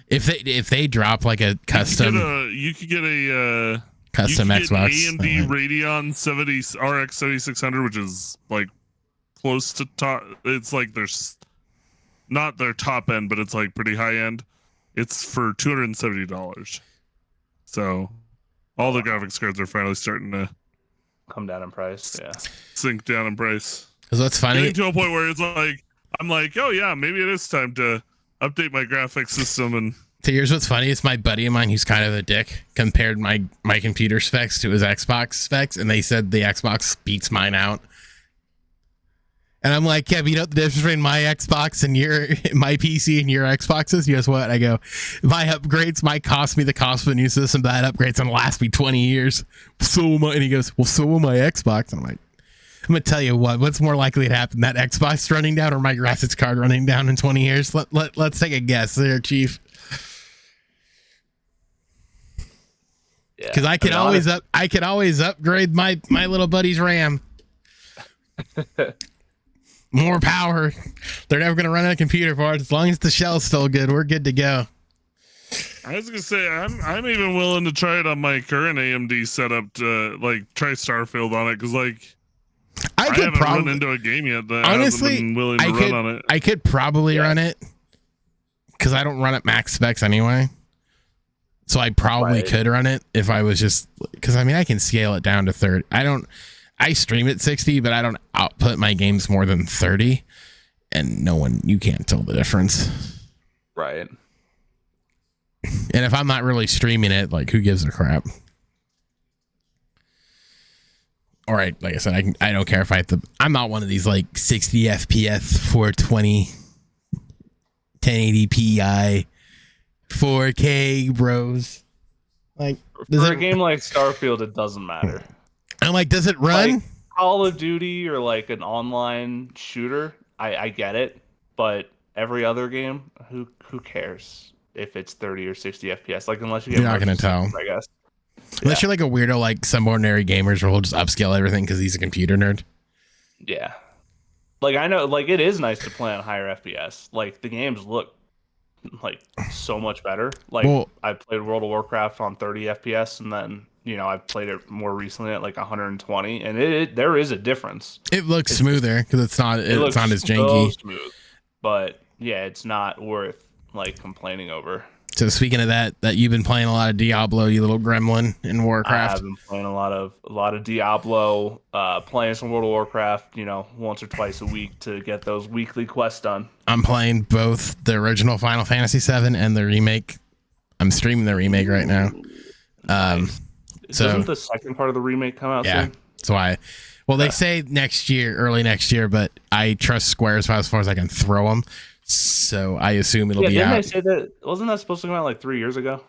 if they drop like a custom, you could get a custom Xbox, AMD Radeon RX 7600, which is like close to top. It's like there's not their top end, but it's like pretty high end. It's for $270. So all the graphics cards are finally starting to come down in price. Yeah, sink down in price. Because what's funny, getting to a point where it's like I'm like, oh yeah, maybe it is time to update my graphics system. And so here's what's funny: it's my buddy of mine who's kind of a dick. Compared my computer specs to his Xbox specs, and they said the Xbox beats mine out. And I'm like, yeah, but you know what the difference between my Xbox and my PC and your Xboxes? Guess what? I go, my upgrades might cost me the cost of a new system, but that upgrade's gonna last me 20 years. And he goes, well, so will my Xbox. And I'm like, I'm gonna tell you what's more likely to happen, that Xbox running down or my graphics card running down in 20 years? Let's take a guess there, Chief. Because I could always upgrade my little buddy's RAM. More power. They're never going to run out of computer parts. As long as the shell's still good, we're good to go. I was gonna say I'm even willing to try it on my current AMD setup to like try Starfield on it because like I haven't run into a game yet that honestly hasn't been willing to run on it. I could probably run it because I don't run at max specs anyway. So I probably could run it if I was just because I can scale it down to 30. I stream at 60, but I don't output my games more than 30, and you can't tell the difference. Right. And if I'm not really streaming it, like, who gives a crap? All right, like I said, I don't care if I have to. I'm not one of these like 60 FPS, 420, 1080p, 4K bros. Like, for a game like Starfield, it doesn't matter. I'm like, does it run? Like Call of Duty or like an online shooter, I get it, but every other game, who cares if it's 30 or 60 FPS? Like, unless you're not gonna tell, I guess. Unless you're like a weirdo, like some ordinary gamers, where he'll just upscale everything because he's a computer nerd. Yeah, like I know, like it is nice to play on higher FPS. Like the games look like so much better. Like I played World of Warcraft on 30 FPS, and then I've played it more recently at like 120, and there is a difference. It looks smoother because it's not as janky. So smooth, but yeah, it's not worth like complaining over. So speaking of that you've been playing a lot of Diablo, you little gremlin, in Warcraft. I've been playing a lot of Diablo, playing some World of Warcraft, once or twice a week to get those weekly quests done. I'm playing both the original Final Fantasy VII and the remake. I'm streaming the remake right now. Nice. So doesn't the second part of the remake come out soon? That's why. Well, they say next year, early next year, but I trust Square as far as I can throw them. So I assume it'll be out. Didn't they say that? Wasn't that supposed to come out like 3 years ago?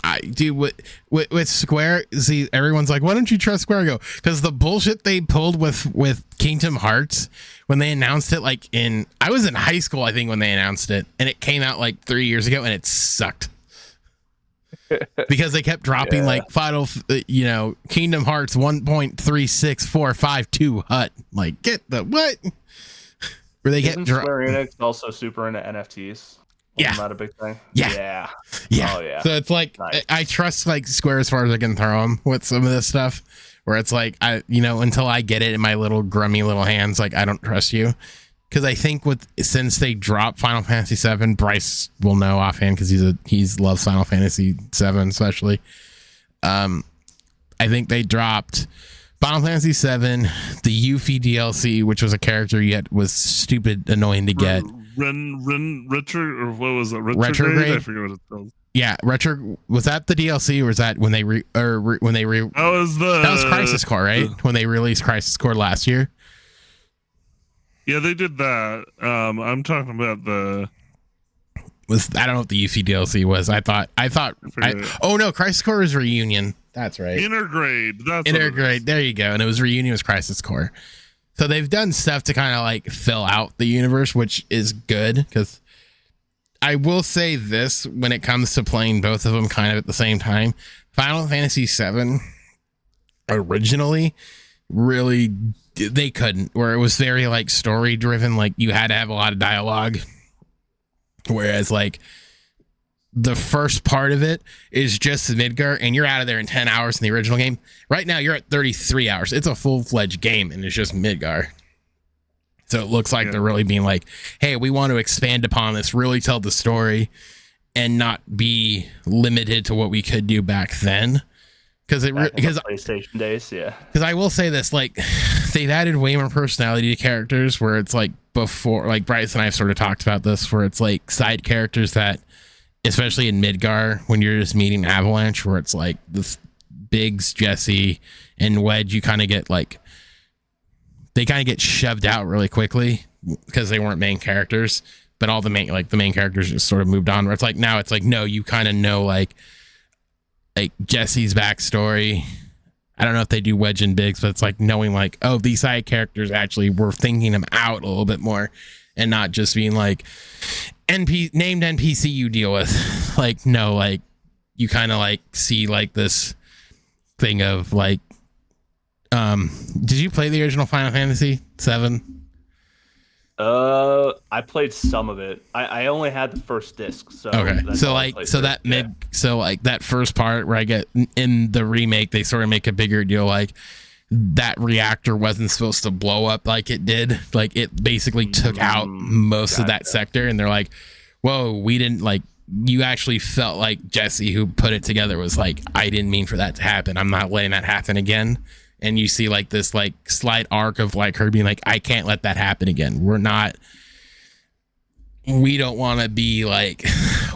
I do with Square. See, everyone's like, why don't you trust Square? I go, because the bullshit they pulled with Kingdom Hearts when they announced it, like I was in high school, I think, when they announced it, and it came out like 3 years ago, and it sucked. Because they kept dropping like Kingdom Hearts 1.36452 HUT. Like, get the what? Where they Isn't Square Enix also super into NFTs? Isn't that a big thing? Yeah. Oh yeah. So it's like nice. I trust like Square as far as I can throw them with some of this stuff. Where it's like until I get it in my little grummy little hands, like I don't trust you. Because I think since they dropped Final Fantasy VII, Bryce will know offhand because he's loves Final Fantasy VII especially. I think they dropped Final Fantasy VII, the Yuffie DLC, which was a character was stupid annoying to get. Retro, or what was it? Retrograde? I forget what it's called. Yeah, retro, was that the DLC or was that when they That was Crisis Core, right? When they released Crisis Core last year. Yeah, they did that. I'm talking about I don't know what the UC DLC was. Oh no, Crisis Core was Reunion. That's right. Intergrade. That's Intergrade. There you go. And it was Reunion was Crisis Core. So they've done stuff to kind of like fill out the universe, which is good because I will say this when it comes to playing both of them kind of at the same time. Final Fantasy VII originally really they couldn't, where it was very like story driven, like you had to have a lot of dialogue, whereas like the first part of it is just Midgar and you're out of there in 10 hours in the original game. Right now you're at 33 hours. It's a full-fledged game and it's just Midgar. So it looks like they're really being like, hey, we want to expand upon this, really tell the story and not be limited to what we could do back then. Because PlayStation days, yeah. Because I will say this, like they've added way more personality to characters where it's like before, like Bryce and I have sort of talked about this, where it's like side characters that, especially in Midgar, when you're just meeting Avalanche, where it's like the Biggs, Jesse, and Wedge, you kind of get like, they kind of get shoved out really quickly because they weren't main characters, but all the main characters just sort of moved on. Where it's like now it's like, no, you kind of know like Jesse's backstory. I don't know if they do Wedge and Biggs, but it's like knowing like, oh, these side characters actually were thinking them out a little bit more and not just being like named NPC you deal with. Like, no, like you kind of like see like this thing of like, did you play the original Final Fantasy VII? I played some of it. I only had the first disc, so okay. So that first part where I get in the remake, they sort of make a bigger deal like that reactor wasn't supposed to blow up like it did. Like it basically took out most of that sector, and they're like, whoa, we didn't like. You actually felt like Jesse, who put it together, was like, I didn't mean for that to happen. I'm not letting that happen again. And you see like this like slight arc of like her being like, I can't let that happen again. We don't want to be like,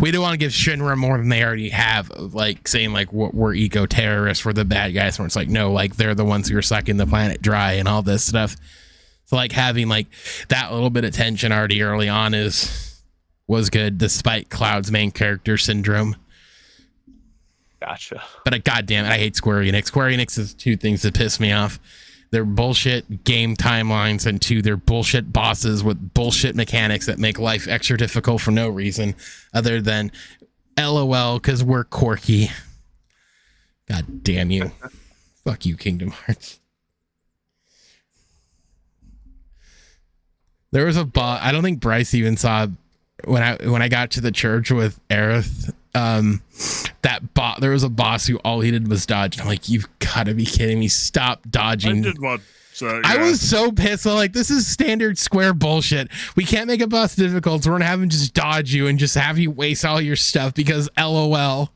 we don't want to give Shinra more than they already have, of like saying like we're eco terrorists, we're the bad guys. Where it's like, no, like they're the ones who are sucking the planet dry and all this stuff. So like having like that little bit of tension already early on was good, despite Cloud's main character syndrome. Gotcha. But goddamn it, I hate Square Enix. Square Enix is two things that piss me off. They're bullshit game timelines, and two, they're bullshit bosses with bullshit mechanics that make life extra difficult for no reason other than LOL because we're quirky. God damn you. Fuck you, Kingdom Hearts. There was a boss. I don't think Bryce even saw when I got to the church with Aerith. There was a boss who all he did was dodge. And I'm like, you've got to be kidding me! Stop dodging. I did watch. Yeah. I was so pissed. I'm like, this is standard Square bullshit. We can't make a boss difficult, so we're gonna have him just dodge you and just have you waste all your stuff because LOL.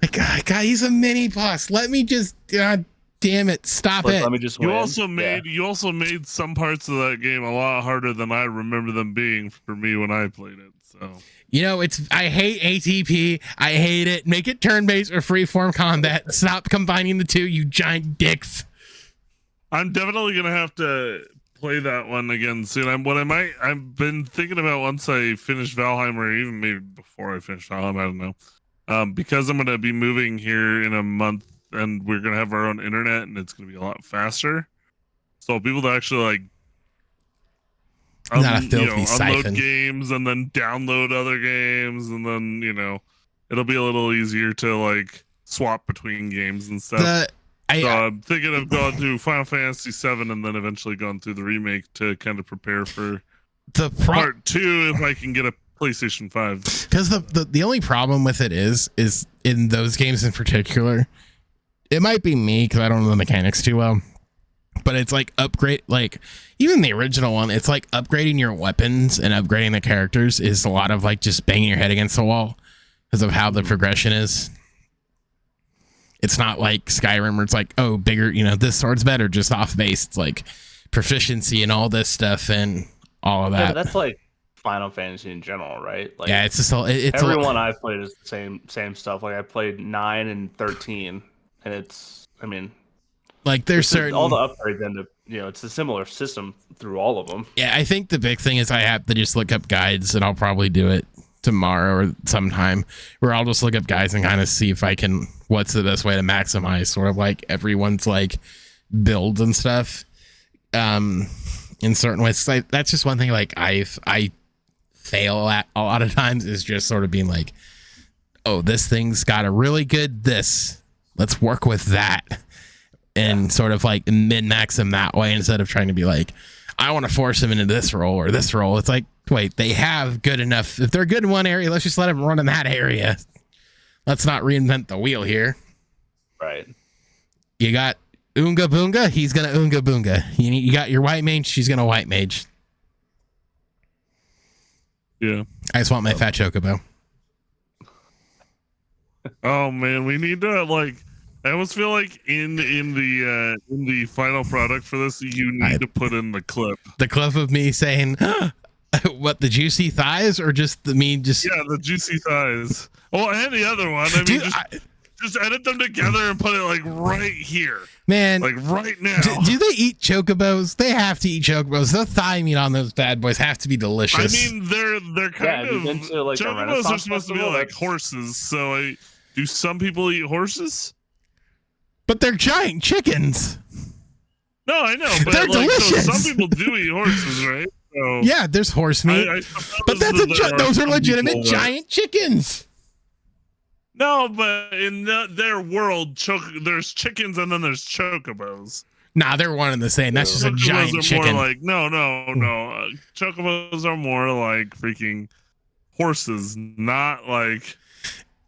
Like, God, he's a mini boss. Let me just. God damn it! Stop it. Let me just. You also made some parts of that game a lot harder than I remember them being for me when I played it. So. You know, I hate ATP. I hate it. Make it turn-based or free-form combat. Stop combining the two, you giant dicks. I'm definitely gonna have to play that one again soon. I've been thinking about once I finish Valheim, or even maybe before I finish Valheim, I don't know. Because I'm gonna be moving here in a month, and we're gonna have our own internet, and it's gonna be a lot faster. So people that actually like. Not a filthy unload siphon. Games and then download other games, and then it'll be a little easier to like swap between games and stuff. I'm thinking of going through Final Fantasy VII and then eventually going through the remake to kind of prepare for part 2 if I can get a PlayStation 5. Because the only problem with it is in those games in particular, it might be me because I don't know the mechanics too well. But it's like upgrade, like even the original one, it's like upgrading your weapons and upgrading the characters is a lot of like just banging your head against the wall because of how the progression is. It's not like Skyrim where it's like, oh, bigger, this sword's better just off base. It's like proficiency and all this stuff and all of that. Yeah, that's like Final Fantasy in general, right? Like, yeah, it's just it's everyone I've played is the same stuff. Like I played 9 and 13, and it's, I mean, like there's certain all the upgrades end up, it's a similar system through all of them. Yeah, I think the big thing is I have to just look up guides, and I'll probably do it tomorrow or sometime, where I'll just look up guides and kind of see if I can, what's the best way to maximize sort of like everyone's like builds and stuff. In certain ways, like, that's just one thing like I fail at a lot of times, is just sort of being like, oh, this thing's got a really good this, let's work with that, and sort of like min-max them that way, instead of trying to be like, I want to force them into this role or this role. It's like, wait, they have good enough. If they're good in one area, let's just let them run in that area. Let's not reinvent the wheel here. Right. You got Oonga Boonga, he's gonna Oonga Boonga. You got your white mage, she's gonna white mage. Yeah. I just want my fat chocobo. Oh man, we need to like. I almost feel like in the final product for this, you need to put in the clip. The clip of me saying, "What, the juicy thighs," or just the juicy thighs. Oh, and the other one. I mean, dude, just edit them together and put it like right here, man. Like right now. Do they eat chocobos? They have to eat chocobos. The thigh meat on those bad boys have to be delicious. I mean, they're kind of into, like, chocobos are supposed to be like horses. So do some people eat horses? But they're giant chickens. No, I know, but they're delicious. So some people do eat horses, right? So yeah, there's horse meat, but those are legitimate giant chickens. No, but in their world, there's chickens and then there's chocobos. Nah, they're one and the same. That's just a giant chicken. More like, no. Chocobos are more like freaking horses, not like.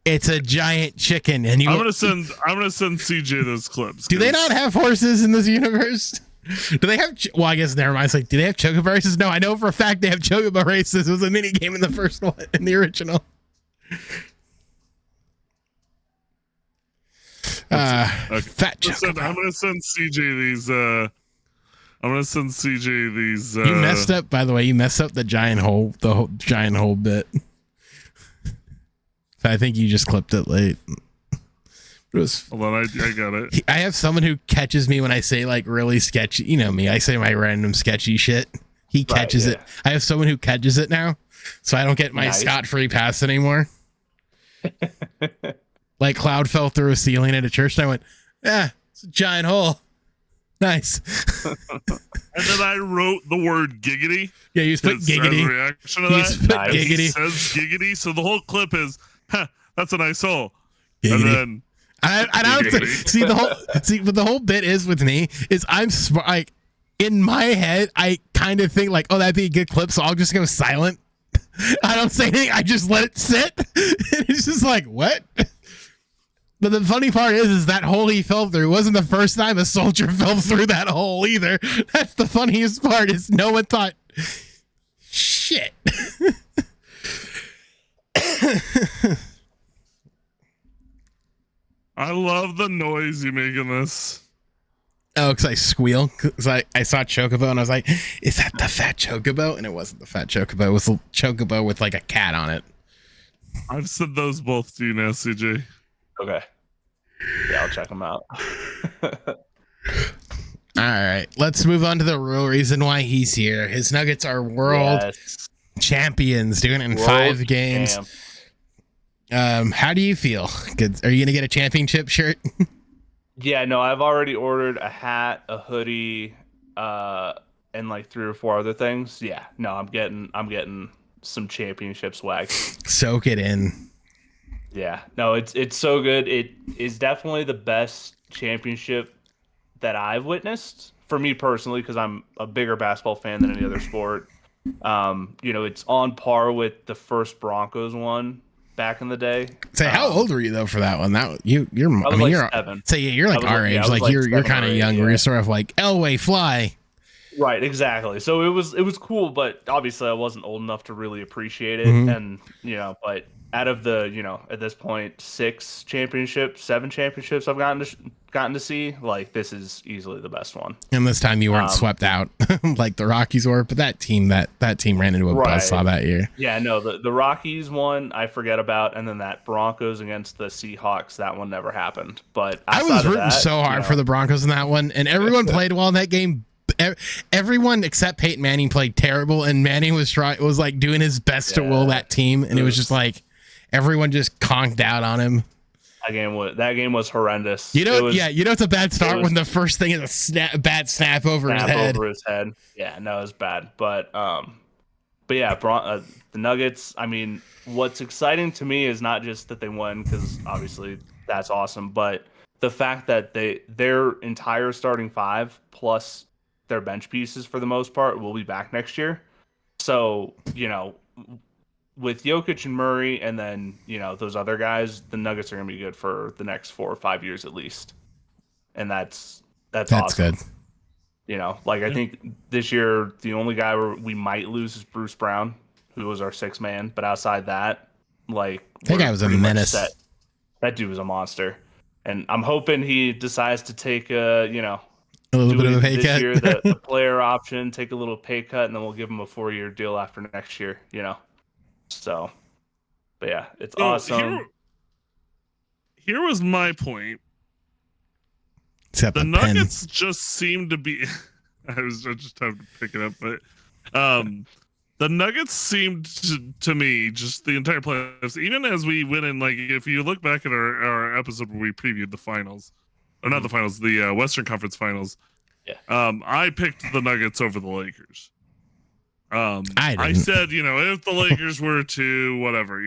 It's a giant chicken, and I'm gonna send CJ those clips. Do they not have horses in this universe? Do they have? Well, I guess never mind. It's like, do they have chocobo races? No, I know for a fact they have chocobo races. It was a mini game in the first one, in the original. Okay. Fat chocobo. I'm gonna send CJ these. You messed up, by the way. You messed up the giant hole, giant hole bit. I think you just clipped it late. Hold on, I got it. I have someone who catches me when I say like really sketchy. You know me. I say my random sketchy shit. He catches it. I have someone who catches it now, so I don't get my scot-free pass anymore. Like Cloud fell through a ceiling at a church, and I went, "Yeah, it's a giant hole. Nice." And then I wrote the word giggity. Yeah, you just put giggity. Reaction to that. Giggity. It says giggity, so the whole clip is, that's a nice hole. Giggity. And then I don't see the whole bit is with me is I'm like, in my head I kind of think like, oh, that'd be a good clip, so I'll just go silent. I don't say anything. I just let it sit. And it's just like, what? But the funny part is that hole he fell through wasn't the first time a soldier fell through that hole either. That's the funniest part, is no one thought, shit. I love the noise you make in this. Oh, because I squeal. Because I saw Chocobo and I was like, is that the fat Chocobo? And it wasn't the fat Chocobo. It was a Chocobo with like a cat on it. I've said those both to you now, CJ. Okay. Yeah, I'll check them out. All right. Let's move on to the real reason why he's here. His Nuggets are world champions, doing it in world 5 games. How do you feel? Good. Are you going to get a championship shirt? Yeah, no, I've already ordered a hat, a hoodie, and like 3 or 4 other things. Yeah, no, I'm getting some championship swag. Soak it in. Yeah, no, it's so good. It is definitely the best championship that I've witnessed for me personally, because I'm a bigger basketball fan than any other sport. It's on par with the first Broncos one back in the day. Say, how old were you though for that one? That you're 7. Say, you're like our age. Like you're kind of young. Where you're sort of like Elway fly. Right, exactly. So it was cool, but obviously I wasn't old enough to really appreciate it. And but out of the at this point 7 championships I've gotten to gotten to see, like this is easily the best one. And this time you weren't swept out like the Rockies were, but that team ran into a buzzsaw that year. Yeah, no, the Rockies one I forget about, and then that Broncos against the Seahawks, that one never happened. But I was rooting so hard for the Broncos in that one, and everyone played well in that game. Everyone except Peyton Manning played terrible, and Manning was like doing his best to will that team, and it was just like everyone just conked out on him. That game was horrendous. It's a bad start when the first thing is a bad snap over his head. Yeah, no, it was bad. But yeah, the Nuggets. I mean, what's exciting to me is not just that they won, because obviously that's awesome, but the fact that their entire starting five plus their bench pieces for the most part will be back next year. So, with Jokic and Murray and then, those other guys, the Nuggets are going to be good for the next 4 or 5 years at least. And that's awesome. Good. I think this year, the only guy we might lose is Bruce Brown, who was our sixth man. But outside that, that guy was a menace. That dude was a monster. And I'm hoping he decides to take a little bit of a pay cut. Year, the player option, take a little pay cut, and then we'll give him a 4-year deal after next year, So, but yeah, it's awesome. Here was my point. Except the Nuggets just seem to be. I just have to pick it up, but the Nuggets seemed to me just the entire playoffs, even as we went in. Like, if you look back at our episode where we previewed the finals, or not the finals, the Western Conference Finals. Yeah. I picked the Nuggets over the Lakers. I said, if the Lakers were to whatever,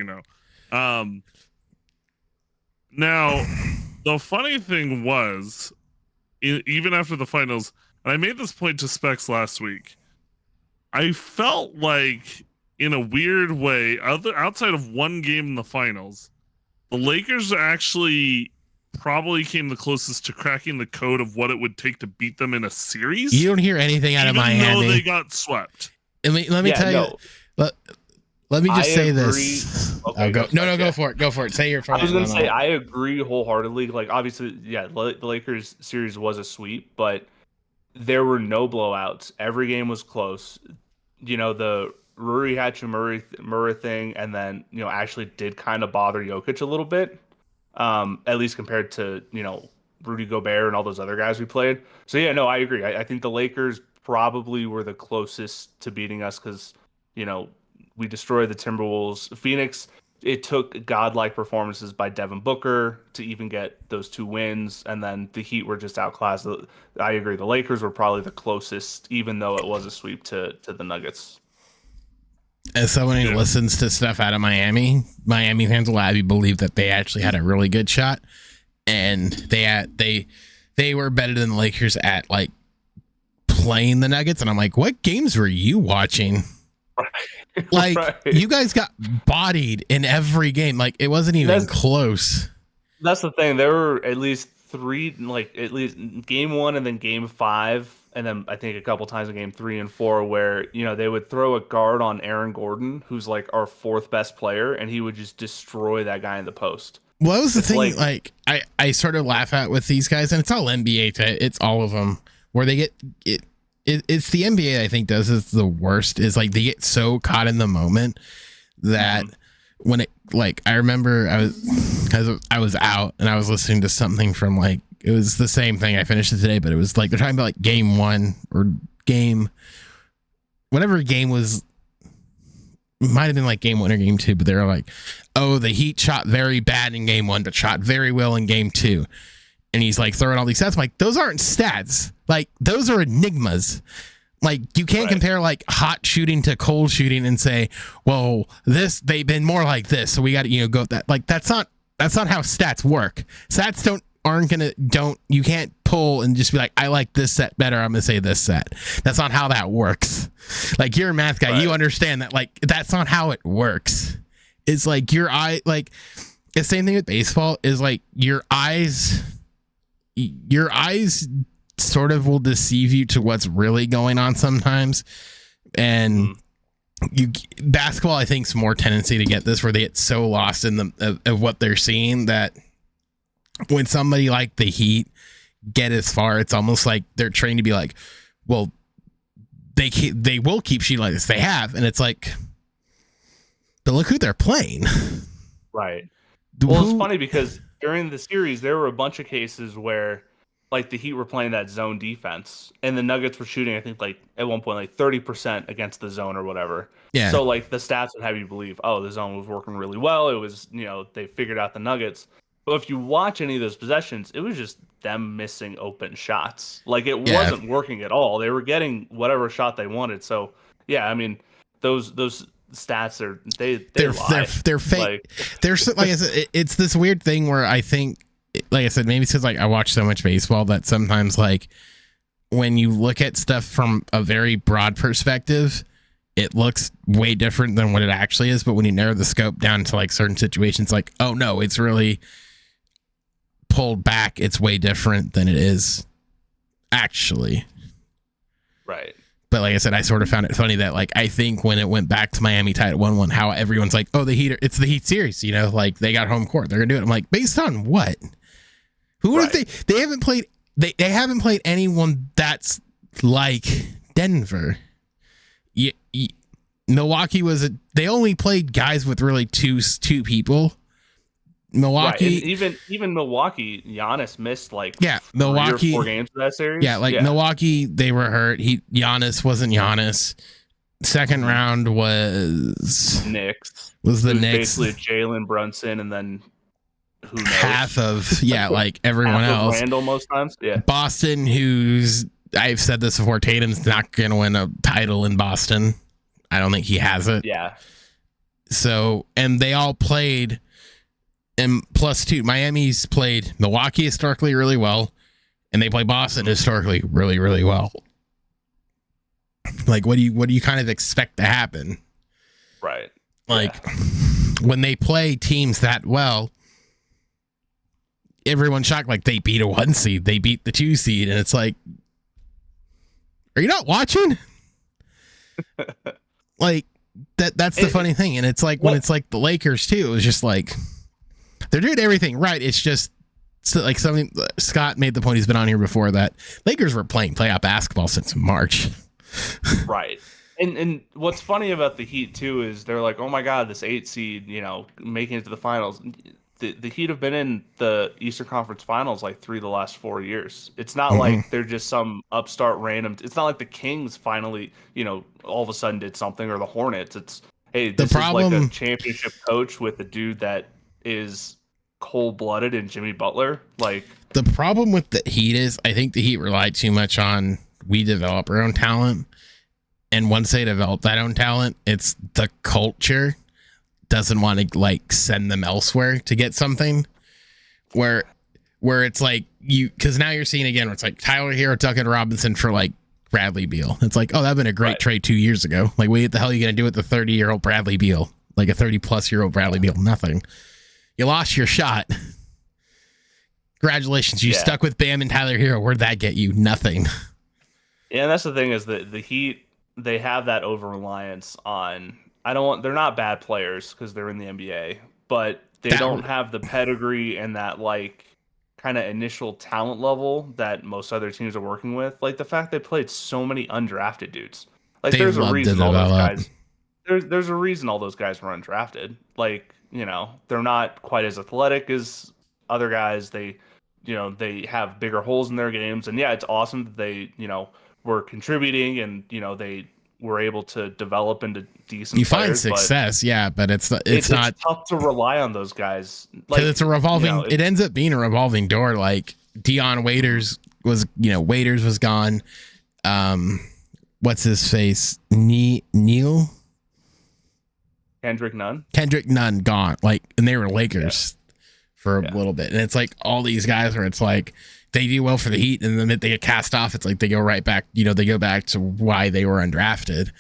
Now, the funny thing was, even after the finals, and I made this point to Specs last week, I felt like, in a weird way, outside of one game in the finals, the Lakers actually probably came the closest to cracking the code of what it would take to beat them in a series. You don't hear anything out of Miami. Even though they got swept. Let me tell you. Let me just say this. Okay, go for it. Go for it. Say your point. I was going to say, I agree wholeheartedly. Like, obviously, yeah, the Lakers series was a sweep, but there were no blowouts. Every game was close. The Rui Hachimura thing, and then, actually did kind of bother Jokic a little bit, at least compared to, Rudy Gobert and all those other guys we played. So, yeah, no, I agree. I think the Lakers probably were the closest to beating us because, we destroyed the Timberwolves. Phoenix, it took godlike performances by Devin Booker to even get those 2 wins, and then the Heat were just outclassed. I agree. The Lakers were probably the closest, even though it was a sweep to the Nuggets. As someone who listens to stuff out of Miami fans will have you believe that they actually had a really good shot, and they were better than the Lakers at like playing the Nuggets. And I'm like, what games were you watching? Like, you guys got bodied in every game. Like, it wasn't even close. That's the thing. There were at least 3, at least game 1 and then game 5, and then I think a couple times in game 3 and 4 where, they would throw a guard on Aaron Gordon, who's like our 4th best player, and he would just destroy that guy in the post. Well, that was the thing. Like I sort of laugh at with these guys, and it's all NBA. It's all of them where they get it. It's the NBA, I think, does is the worst, is like they get so caught in the moment that when it, like, I remember I was out and I was listening to something from, like, it was the same thing. I finished it today, but it was like they're talking about like game 1 or whatever game was, might have been like game 1 or game 2, but they were like, oh, the Heat shot very bad in game 1, but shot very well in game 2. And he's like throwing all these stats. I'm like, those aren't stats. Like, those are enigmas. Like, you can't compare like hot shooting to cold shooting and say, well, they've been more like this, so we got to go with that. Like, that's not how stats work. Stats you can't pull and just be like, I like this set better, I'm gonna say this set. That's not how that works. Like, you're a math guy, you understand that. Like, that's not how it works. It's like your eye, like the same thing with baseball is like your eyes sort of will deceive you to what's really going on sometimes. And basketball, I think, is more tendency to get this, where they get so lost in of what they're seeing that when somebody like the Heat get as far, it's almost like they're trained to be like, well, they will keep shooting like this. They have, and it's like, but look who they're playing. Right. Well, it's funny because during the series, there were a bunch of cases where, like, the Heat were playing that zone defense, and the Nuggets were shooting, I think, like, at one point, like 30% against the zone or whatever. Yeah. So, like, the stats would have you believe, oh, the zone was working really well. It was, they figured out the Nuggets. But if you watch any of those possessions, it was just them missing open shots. Like, it wasn't working at all. They were getting whatever shot they wanted. So, yeah, I mean, those stats are they're fake. Like, they're like I said, it's this weird thing where I think, like I said, maybe it's because like I watch so much baseball that sometimes, like, when you look at stuff from a very broad perspective, it looks way different than what it actually is. But when you narrow the scope down to like certain situations, like, oh no, it's really pulled back. It's way different than it is actually. Right. But like I said, I sort of found it funny that, like, I think when it went back to Miami tied at 1-1, how everyone's like, oh, the Heat, it's the Heat series, like they got home court. They're going to do it. I'm like, based on what? Who right. They haven't played, they haven't played anyone that's like Denver. Milwaukee they only played guys with really two people. Milwaukee, right. even Milwaukee, Giannis missed like Milwaukee 3 or 4 games for that series. Milwaukee, they were hurt. Giannis wasn't Giannis. Second round was Knicks. Was the Knicks basically Jalen Brunson, and then who knows? Half of like everyone else. Randall most times. Yeah. Boston, I've said this before, Tatum's not going to win a title in Boston. I don't think he has it. Yeah. So, and they all played. And +2, Miami's played Milwaukee historically really well, and they play Boston historically really, really well. Like, what do you kind of expect to happen? Right. Like, when they play teams that well, everyone's shocked. Like, they beat a 1 seed, they beat the 2 seed, and it's like, are you not watching? Like, that's the funny thing. And it's like, when it's like the Lakers too, it was just like, they're doing everything right. It's just like something Scott made the point, he's been on here before, that Lakers were playing playoff basketball since March. Right. And what's funny about the Heat too is they're like, oh my God, this 8 seed, making it to the finals. The Heat have been in the Eastern Conference Finals like 3 of the last 4 years. It's not like they're just some upstart random. It's not like the Kings finally, all of a sudden did something, or the Hornets. It's, hey, this is like a championship coach with a dude that is cold-blooded in Jimmy Butler. Like, the problem with the Heat is, I think the Heat relied too much on, we develop our own talent, and once they develop that own talent, it's the culture doesn't want to like send them elsewhere to get something, where it's like, because now you're seeing again where it's like Tyler Hero, Duncan Robinson for like Bradley Beal. It's like, oh, that'd been a great trade 2 years ago. Like, what the hell are you gonna do with the 30-year-old Bradley Beal? Like a 30-plus-year-old Bradley Beal? Nothing. You lost your shot. Congratulations. You stuck with Bam and Tyler Hero. Where'd that get you? Nothing. Yeah, and that's the thing, is that the Heat, they have that over-reliance on, they're not bad players because they're in the NBA, but they don't have the pedigree and that like kind of initial talent level that most other teams are working with. Like, the fact they played so many undrafted dudes. Like, there's a reason all those guys. There's a reason all those guys were undrafted. Like, they're not quite as athletic as other guys. They have bigger holes in their games. And yeah, it's awesome that they, were contributing, and, they were able to develop into decent players. Find success, but it's not tough to rly on those guys. Like, it's a revolving, it ends up being a revolving door. Like, Dion Waiters was gone. What's his face? Neil? Kendrick Nunn gone. Like, and they were Lakers for a little bit. And it's like all these guys where it's like they do well for the Heat, and then they get cast off. It's like they go right back, they go back to why they were undrafted.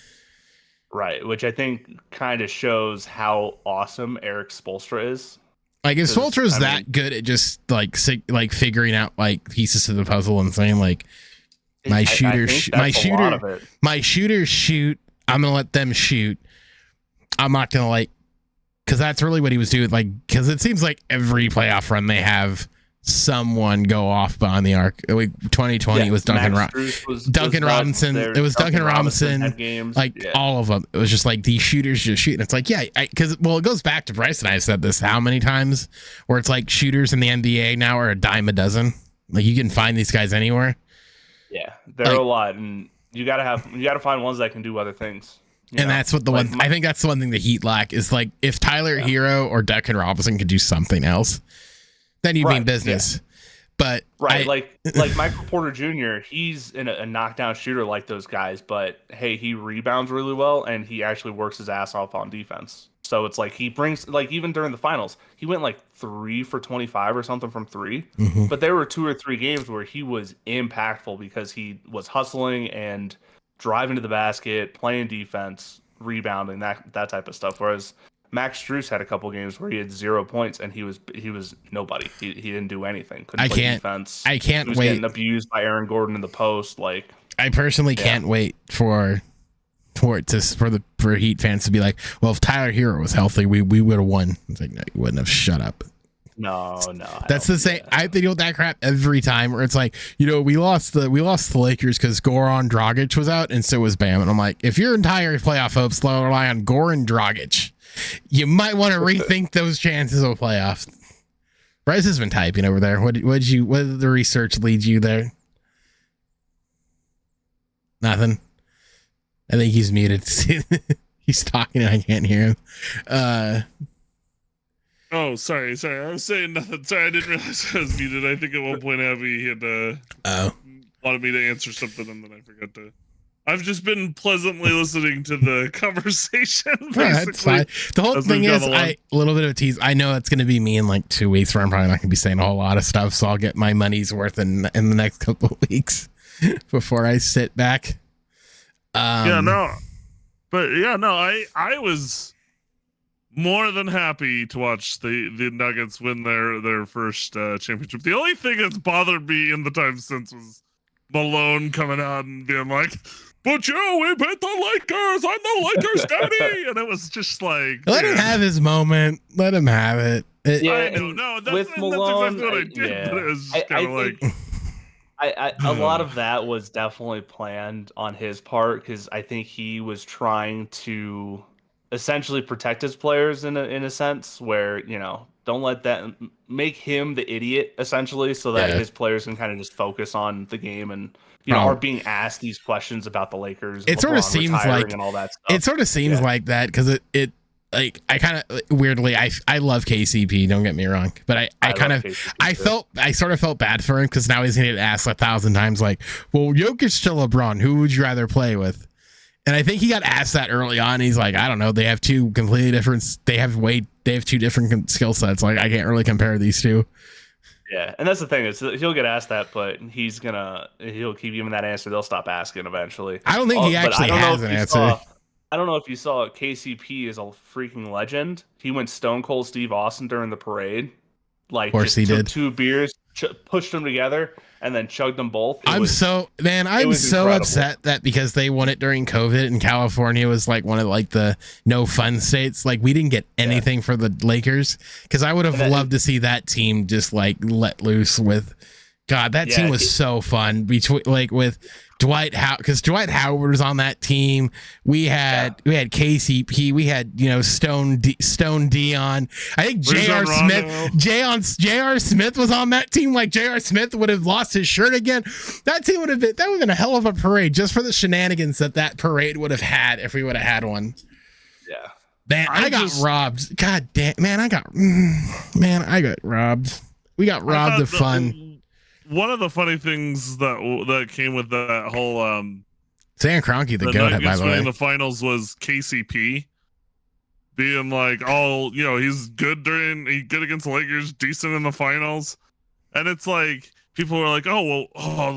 Right. Which I think kind of shows how awesome Eric Spoelstra is. Like, if Spoelstra is that good at just like figuring out like pieces to the puzzle and saying like, my shooters shoot. I'm going to let them shoot. I'm not gonna because that's really what he was doing. Like, because it seems like every playoff run they have, someone go off behind the arc. Like 2020 was Duncan Robinson. It was Duncan Robinson. Had games. All of them. It was just like these shooters just shooting. It's like, because it goes back to Bryce and I have said this how many times, where it's like shooters in the NBA now are a dime a dozen. Like you can find these guys anywhere. Yeah, there are a lot, and you gotta find ones that can do other things. And that's what I think that's the one thing the Heat lack is, like, if Tyler Hero or Duncan Robinson could do something else, then you'd be in business. Yeah. But like Michael Porter Jr., he's a knockdown shooter like those guys, but hey, he rebounds really well and he actually works his ass off on defense. So it's like he brings, like, even during the finals, he went like 3 for 25 or something from 3. Mm-hmm. But there were 2 or 3 games where he was impactful because he was hustling and driving to the basket, playing defense, rebounding, that type of stuff. Whereas Max Strus had a couple games where he had 0 points and he was nobody. He didn't do anything. Couldn't play defense. I can't he was wait. Getting abused by Aaron Gordon in the post. Like, I personally can't wait for Heat fans to be like, well, if Tyler Hero was healthy, we would have won. It's like, no, you wouldn't have. Shut up. No. That's the same. I deal with that crap every time. Where it's like, we lost the Lakers because Goran Dragic was out and so was Bam. And I'm like, if your entire playoff hopes rely on Goran Dragic, you might want to rethink those chances of playoffs. Bryce has been typing over there. What did the research lead you there? Nothing. I think he's muted. He's talking and I can't hear him. Oh, sorry. I was saying nothing. Sorry, I didn't realize I was muted. I think at one point Abby had wanted me to answer something and then I forgot to. I've just been pleasantly listening to the conversation. Basically, that's fine. The whole thing is, a little bit of a tease. I know it's going to be me in like 2 weeks where I'm probably not going to be saying a whole lot of stuff, so I'll get my money's worth in the next couple of weeks before I sit back. I was more than happy to watch the Nuggets win their first championship. The only thing that's bothered me in the time since was Malone coming out and being like, "But we beat the Lakers. I'm the Lakers daddy," and it was just like, let him have his moment. Let him have it. I know. No, that's exactly what I did. Yeah. But it was just kind of like. A lot of that was definitely planned on his part because I think he was trying to essentially protect his players in a sense where, don't let that make him the idiot essentially so that his players can kind of just focus on the game and are being asked these questions about the Lakers. It sort of seems like and all that stuff. It sort of seems like that because it like I kind of weirdly I love KCP, don't get me wrong, but I sort of felt bad for him because now he's gonna get asked 1,000 times like, well, Jokic to LeBron, who would you rather play with? And I think he got asked that early on. He's like, I don't know. They have 2 completely different. They have 2 different skill sets. Like I can't really compare these 2. Yeah, and that's the thing is he'll get asked that, but he'll keep giving that answer. They'll stop asking eventually. I don't think he actually has an answer. I don't know if you saw KCP is a freaking legend. He went Stone Cold Steve Austin during the parade. Like, of course just he took did. 2 beers, pushed them together, and then chugged them both. I'm so upset that because they won it during COVID and California was like one of like the no fun states. Like we didn't get anything for the Lakers because I would have loved to see that team just like let loose with. God, that team was so fun between like with Dwight Howard because Dwight Howard was on that team. We had KCP. We had Stone Dion. I think J.R. Smith was on that team. Like J.R. Smith would have lost his shirt again. That team would have been a hell of a parade just for the shenanigans that parade would have had if we would have had one. Yeah, man, I got robbed. God damn, man, I got robbed. We got robbed of fun. One of the funny things that came with that whole Sam Kroenke, the goat, by the way, in the finals was KCP being like, he's good against the Lakers, decent in the finals, and it's like people were like, the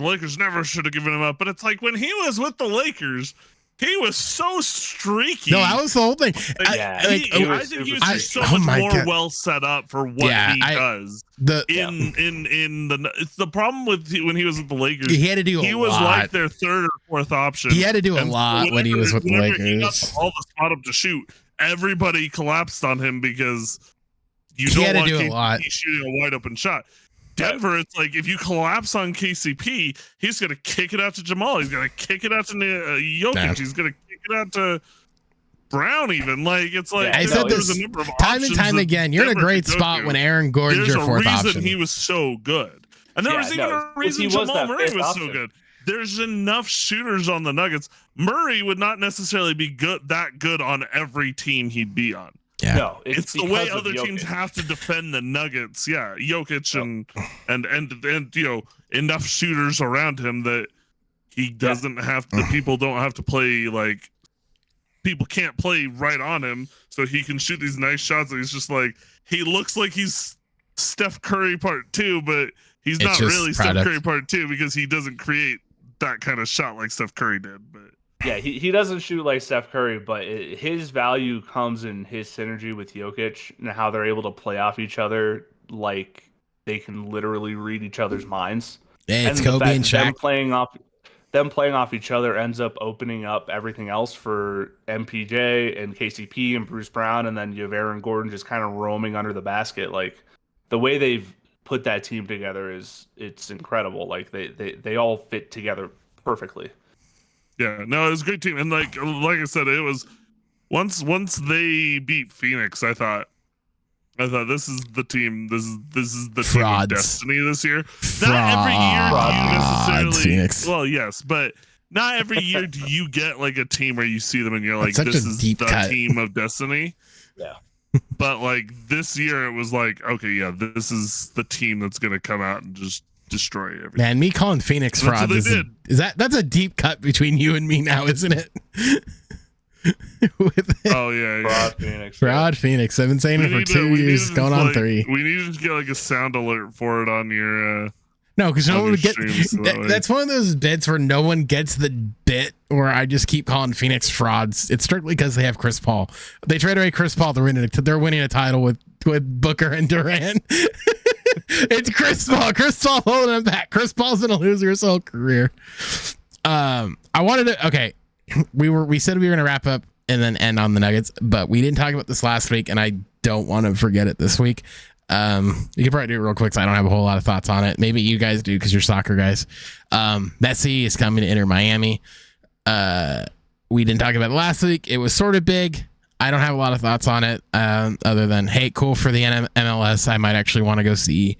Lakers never should have given him up, but it's like when he was with the Lakers. He was so streaky. No, that was the whole thing. I think he was just so much more well set up for what he does. It's the problem with when he was with the Lakers. He had to do a lot. He was like their 3rd or 4th option. He had to do a lot when he was with the Lakers. He got all the spot up to shoot. Everybody collapsed on him because you don't want KCP shooting a wide open shot. Denver, it's like if you collapse on KCP, he's going to kick it out to Jamal. He's going to kick it out to Jokic. Nah. He's going to kick it out to Brown even. Like, it's like, I said this time and time again. You're in a great spot when Aaron Gordon's your fourth option. There's a reason he was so good. And there was even a reason Jamal Murray was so good. There's enough shooters on the Nuggets. Murray would not necessarily be that good on every team he'd be on. Yeah. No, it's the way other teams have to defend the Nuggets. Yeah, Jokic and you know, enough shooters around him that he doesn't have to. People don't have to play like. People can't play right on him, so he can shoot these nice shots. And he's just like, he looks like he's Steph Curry part 2, but he's not really Steph Curry part 2 because he doesn't create that kind of shot like Steph Curry did. But yeah, he doesn't shoot like Steph Curry, but his value comes in his synergy with Jokic and how they're able to play off each other like they can literally read each other's minds. Yeah, it's Kobe and Shaq. Them playing off each other ends up opening up everything else for MPJ and KCP and Bruce Brown, and then you have Aaron Gordon just kind of roaming under the basket. Like the way they've put that team together it's incredible. Like they all fit together perfectly. Yeah, no, it was a great team, and like I said, it was once they beat Phoenix, I thought this is the team. This is the team of destiny this year. Not every year do you necessarily. Phoenix. Well, yes, but not every year do you get like a team where you see them and you're like, this is the team of destiny. Yeah. But like this year, it was like, okay, yeah, this is the team that's gonna come out and just destroy everything. Man, me calling Phoenix fraud that's a deep cut between you and me now, isn't it? Oh yeah. Fraud Phoenix. I've been saying it for 2 years, going on 3. We need to get like a sound alert for it on your no, because no one would get that's one of those bits where no one gets the bit where I just keep calling Phoenix frauds. It's strictly because they have Chris Paul. They trade away Chris Paul, they're winning a title with Booker and Durant. It's Chris Paul. Chris Paul holding him back. Chris Paul's gonna lose his whole career. I wanted to we said we were gonna wrap up and then end on the Nuggets, but we didn't talk about this last week, and I don't want to forget it this week. You can probably do it real quick, so I don't have a whole lot of thoughts on it. Maybe you guys do because you're soccer guys. Messi is coming to Inter Miami. We didn't talk about it last week. It was sort of big. I don't have a lot of thoughts on it, other than, hey, cool for the MLS. I might actually want to go see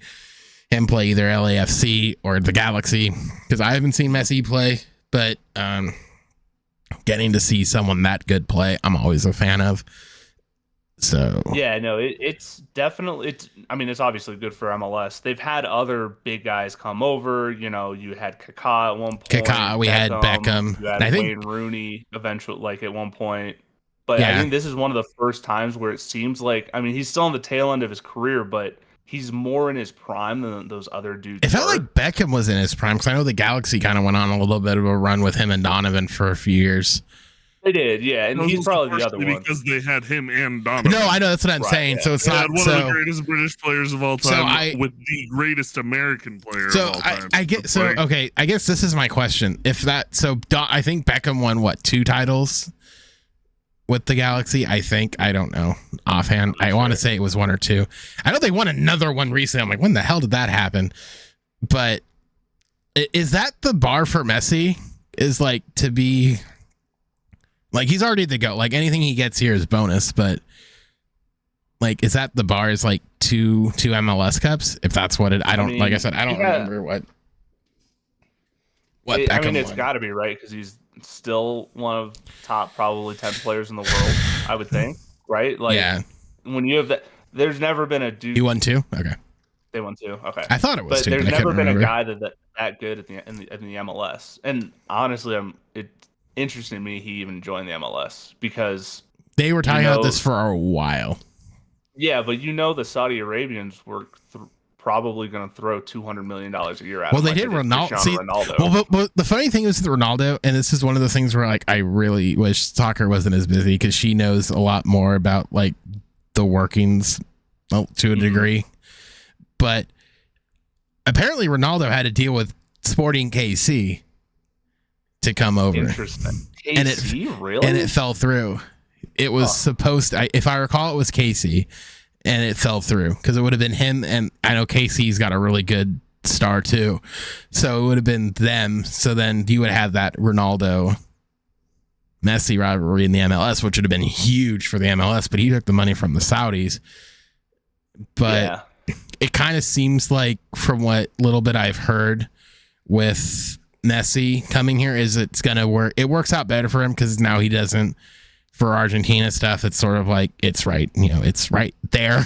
him play either LAFC or the Galaxy because I haven't seen Messi play, but getting to see someone that good play, I'm always a fan of. So yeah, no, it's definitely I mean, it's obviously good for MLS. They've had other big guys come over. You know, you had Kaká at one point. We had Beckham. You had Wayne Rooney eventually, like at one point. But yeah. I think this is one of the first times where it seems like, I mean, he's still on the tail end of his career, but he's more in his prime than those other dudes. It felt like Beckham was in his prime because I know the Galaxy kind of went on a little bit of a run with him and Donovan for a few years. They did, yeah, and he's probably the other one because they had him and Donovan. No, I know that's what I'm saying. Yeah. So it's not one of the greatest British players of all time with the greatest American player of all time. I guess this is my question. If that, I think Beckham won 2 titles with the Galaxy. I think, I don't know offhand. I want to say it was 1 or 2. I know they won another one recently. I'm like, when the hell did that happen? But is that the bar for Messi? Is like to be. Like, he's already the GOAT. Like, anything he gets here is bonus, but like, is that the bar? Is like two MLS Cups? If that's what it, I don't remember what Beckham I mean, it's got to be right because he's still one of top probably 10 players in the world, I would think, right? Like, yeah. When you have that, there's never been a dude. He won 2? Okay. They won 2. Okay. I thought it was 2. There's never been a guy that good in the MLS. And honestly, it's interesting to me he even joined the MLS because they were talking about this for a while. Yeah, but the Saudi Arabians were probably going to throw $200 million a year at him. Well, they did Ronaldo. Well, but the funny thing is with Ronaldo, and this is one of the things where like I really wish soccer wasn't as busy because she knows a lot more about like the workings to a degree. But apparently Ronaldo had to deal with Sporting KC to come over. Interesting. KC, really? And it fell through. It was supposed to, if I recall, it was KC. and it fell through because it would have been him. And I know KC's got a really good star too. So it would have been them. So then you would have that Ronaldo Messi rivalry in the MLS, which would have been huge for the MLS, but he took the money from the Saudis. But it kind of seems like, from what little bit I've heard with Messi coming here, is it's going to work. It works out better for him because now he doesn't, for Argentina stuff, it's sort of like, it's right, it's right there.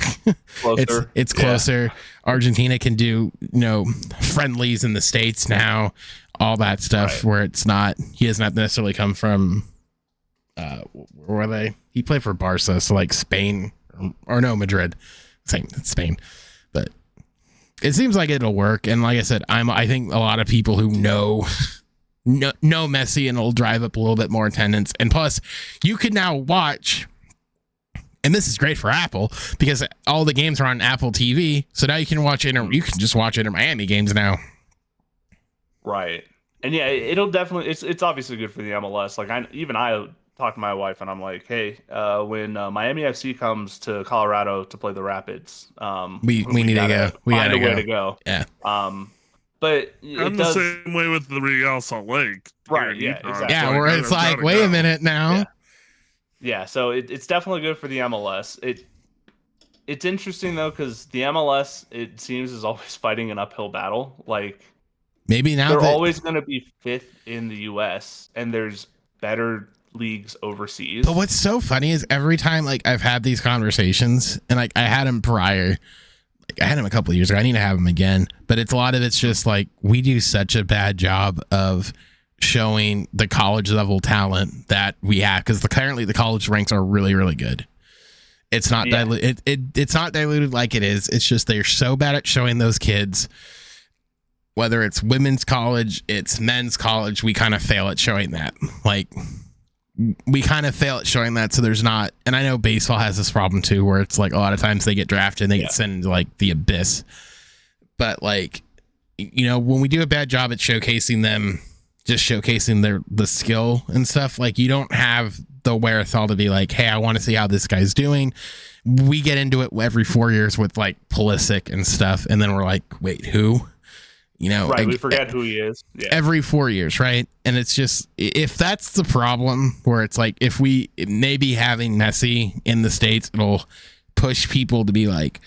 Closer. it's closer. Argentina can do, friendlies in the States now, all that stuff, where it's not, he doesn't have to necessarily come from, where were they? He played for Barca, so like Spain or no, Madrid. Same, it's Spain. But it seems like it'll work. And like I said, I think a lot of people who know Messi, and it'll drive up a little bit more attendance. And plus, you can now watch, and this is great for Apple because all the games are on Apple TV. So now you can watch you can just watch Inter Miami games now. Right. And yeah, it'll definitely, it's obviously good for the MLS. Like I talked to my wife and I'm like, hey, when Miami FC comes to Colorado to play the Rapids, we need to go. We find gotta a way to go. Yeah. But I'm the same way with the Real Salt Lake. Right. Yeah. Exactly. Yeah. Where it's like, wait a minute now. Yeah. So it's definitely good for the MLS. It's interesting though, because the MLS, it seems, is always fighting an uphill battle. Like, maybe now they're always going to be fifth in the US, and there's better leagues overseas. But what's so funny is every time like I've had these conversations, and like I had him prior, like I had him a couple of years ago, I need to have him again, but it's a lot of it's just like we do such a bad job of showing the college level talent that we have, because currently the college ranks are really, really good. It's not it's not diluted like it is. It's just they're so bad at showing those kids, whether it's women's college, it's men's college, we kind of fail at showing that. Like, we kind of fail at showing that. So there's not, and I know baseball has this problem too, where it's like a lot of times they get drafted and they get sent into like the abyss. But like, when we do a bad job at showcasing them, just showcasing the skill and stuff, like you don't have the wherewithal to be like, hey, I want to see how this guy's doing. We get into it every 4 years with like Pulisic and stuff. And then we're like, wait, who? Right, we forget who he is. Yeah. Every 4 years, right? And it's just, if that's the problem, where it's like, if we maybe having Messi in the States, it'll push people to be like,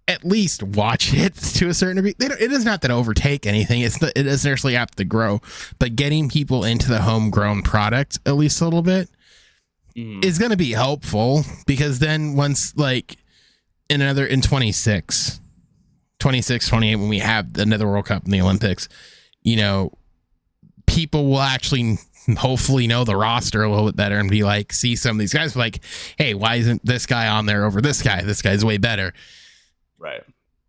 at least watch it to a certain degree. It doesn't have to overtake anything. It doesn't necessarily have to grow, but getting people into the homegrown product at least a little bit is going to be helpful, because then once like in 26, 28, when we have another World Cup in the Olympics, people will actually hopefully know the roster a little bit better and be like, see some of these guys like, hey, why isn't this guy on there over this guy? This guy's way better. Right.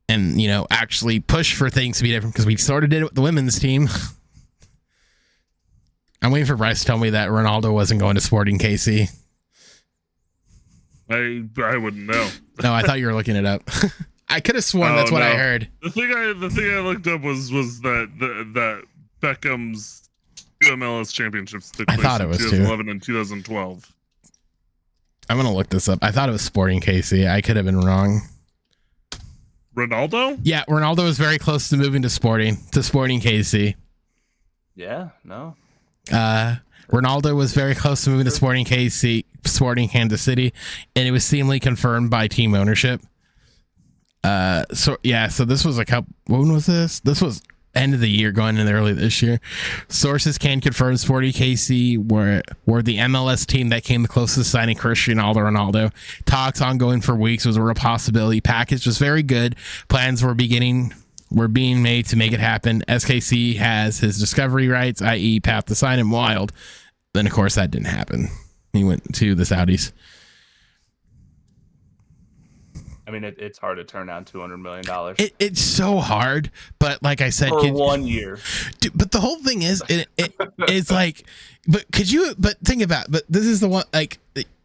And, actually push for things to be different, because we sort of did it with the women's team. I'm waiting for Bryce to tell me that Ronaldo wasn't going to Sporting KC. I wouldn't know. No, I thought you were looking it up. I could have sworn that's what I heard. The thing I looked up was that Beckham's two MLS championships took place in 2011 and 2012. I'm gonna look this up. I thought it was Sporting KC. I could have been wrong. Ronaldo? Yeah, Ronaldo was very close to moving to Sporting KC. Yeah, no. Ronaldo was very close to moving to Sporting KC, Sporting Kansas City, and it was seemingly confirmed by team ownership. So this was a couple. When was this? This was end of the year, going into early this year. Sources can confirm Sporting KC were the MLS team that came the closest to signing Cristiano Ronaldo. Talks ongoing for weeks, was a real possibility. Package was very good. Plans were being made to make it happen. SKC has his discovery rights, i.e. path to sign him wild. Then of course that didn't happen. He went to the Saudis. I mean, it's hard to turn down $200 million. It's so hard, but like I said, for 1 year. But the whole thing is, it's like, but think about, but this is the one, like,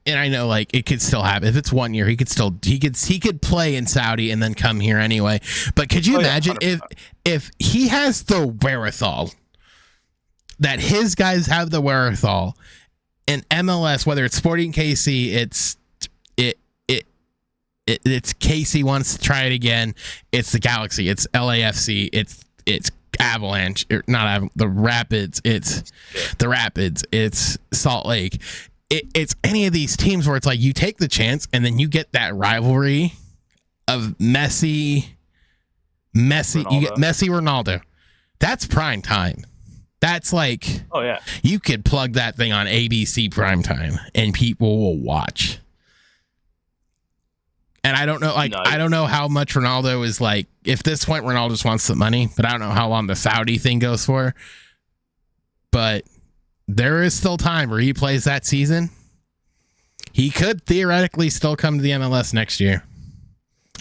and I know like it could still happen. If it's 1 year, he could play in Saudi and then come here anyway. But could you imagine if he has the wherewithal, that his guys have the wherewithal, in MLS, whether it's Sporting KC, it's Casey wants to try it again. It's the Galaxy. It's LAFC. It's Avalanche. Not the Rapids. It's the Rapids. It's Salt Lake. It's any of these teams where it's like you take the chance and then you get that rivalry of Messi. Ronaldo. You get Messi, Ronaldo. That's prime time. That's like, oh yeah, you could plug that thing on ABC prime time and people will watch. And I don't know, I don't know how much Ronaldo is like. If this point Ronaldo just wants the money, but I don't know how long the Saudi thing goes for. But there is still time where he plays that season. He could theoretically still come to the MLS next year.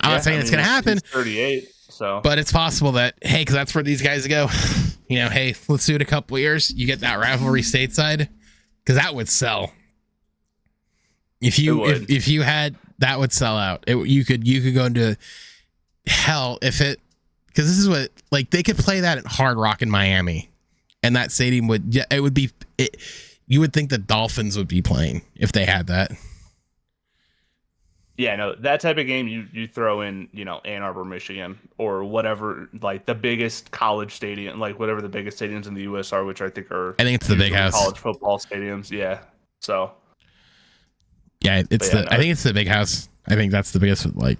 I'm not saying it's going to happen. He's 38, so. But it's possible that, hey, because that's where these guys go. You know, hey, let's do it a couple years. You get that rivalry stateside, because that would sell. If you had, that would sell out. You could go into hell because this is what, like, they could play that at Hard Rock in Miami, and that stadium you would think the Dolphins would be playing if they had that. Yeah, no, that type of game you throw in, you know, Ann Arbor, Michigan, or whatever, like the biggest college stadium, like whatever the biggest stadiums in the U.S. are, which I think it's the Big House. College football stadiums, yeah. So. Yeah, I think it's the Big House. I think that's the biggest. Like.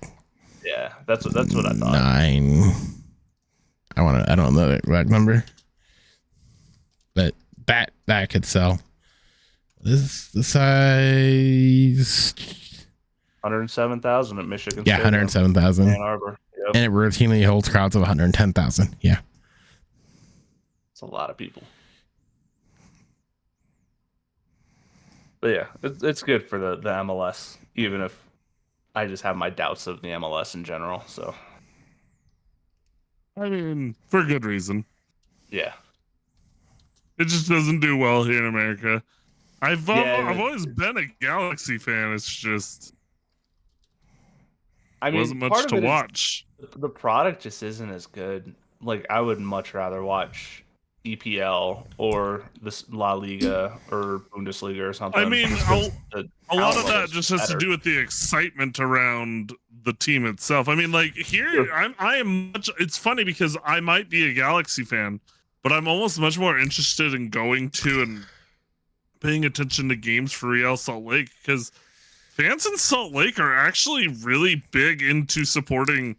Yeah, that's what I thought. 9. I don't know the exact number, but that could sell. This is the size. 107,000 at Michigan. Yeah, 107,000. Ann Arbor. Yep. And it routinely holds crowds of 110,000. Yeah. It's a lot of people. But yeah, it's good for the MLS, even if I just have my doubts of the MLS in general. So, I mean, for good reason. Yeah. It just doesn't do well here in America. I've always been a Galaxy fan. It's just, I mean, wasn't much to watch. The product just isn't as good. Like, I would much rather watch EPL or the La Liga or Bundesliga or something. I mean, a lot of that just has to do with the excitement around the team itself. I mean, like here, I am much. It's funny because I might be a Galaxy fan, but I'm almost much more interested in going to and paying attention to games for Real Salt Lake, because fans in Salt Lake are actually really big into supporting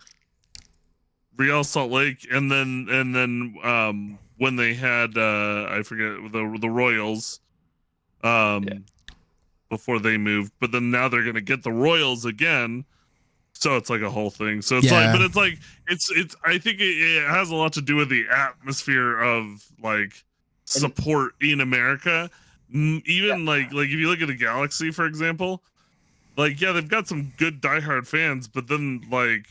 Real Salt Lake, and then when they had I forget the Royals before they moved, but then now they're gonna get the Royals again, so it's like a whole thing. So it's like, but it's like it's I think it has a lot to do with the atmosphere of like support in America. Even like if you look at the Galaxy, for example, like they've got some good diehard fans, but then like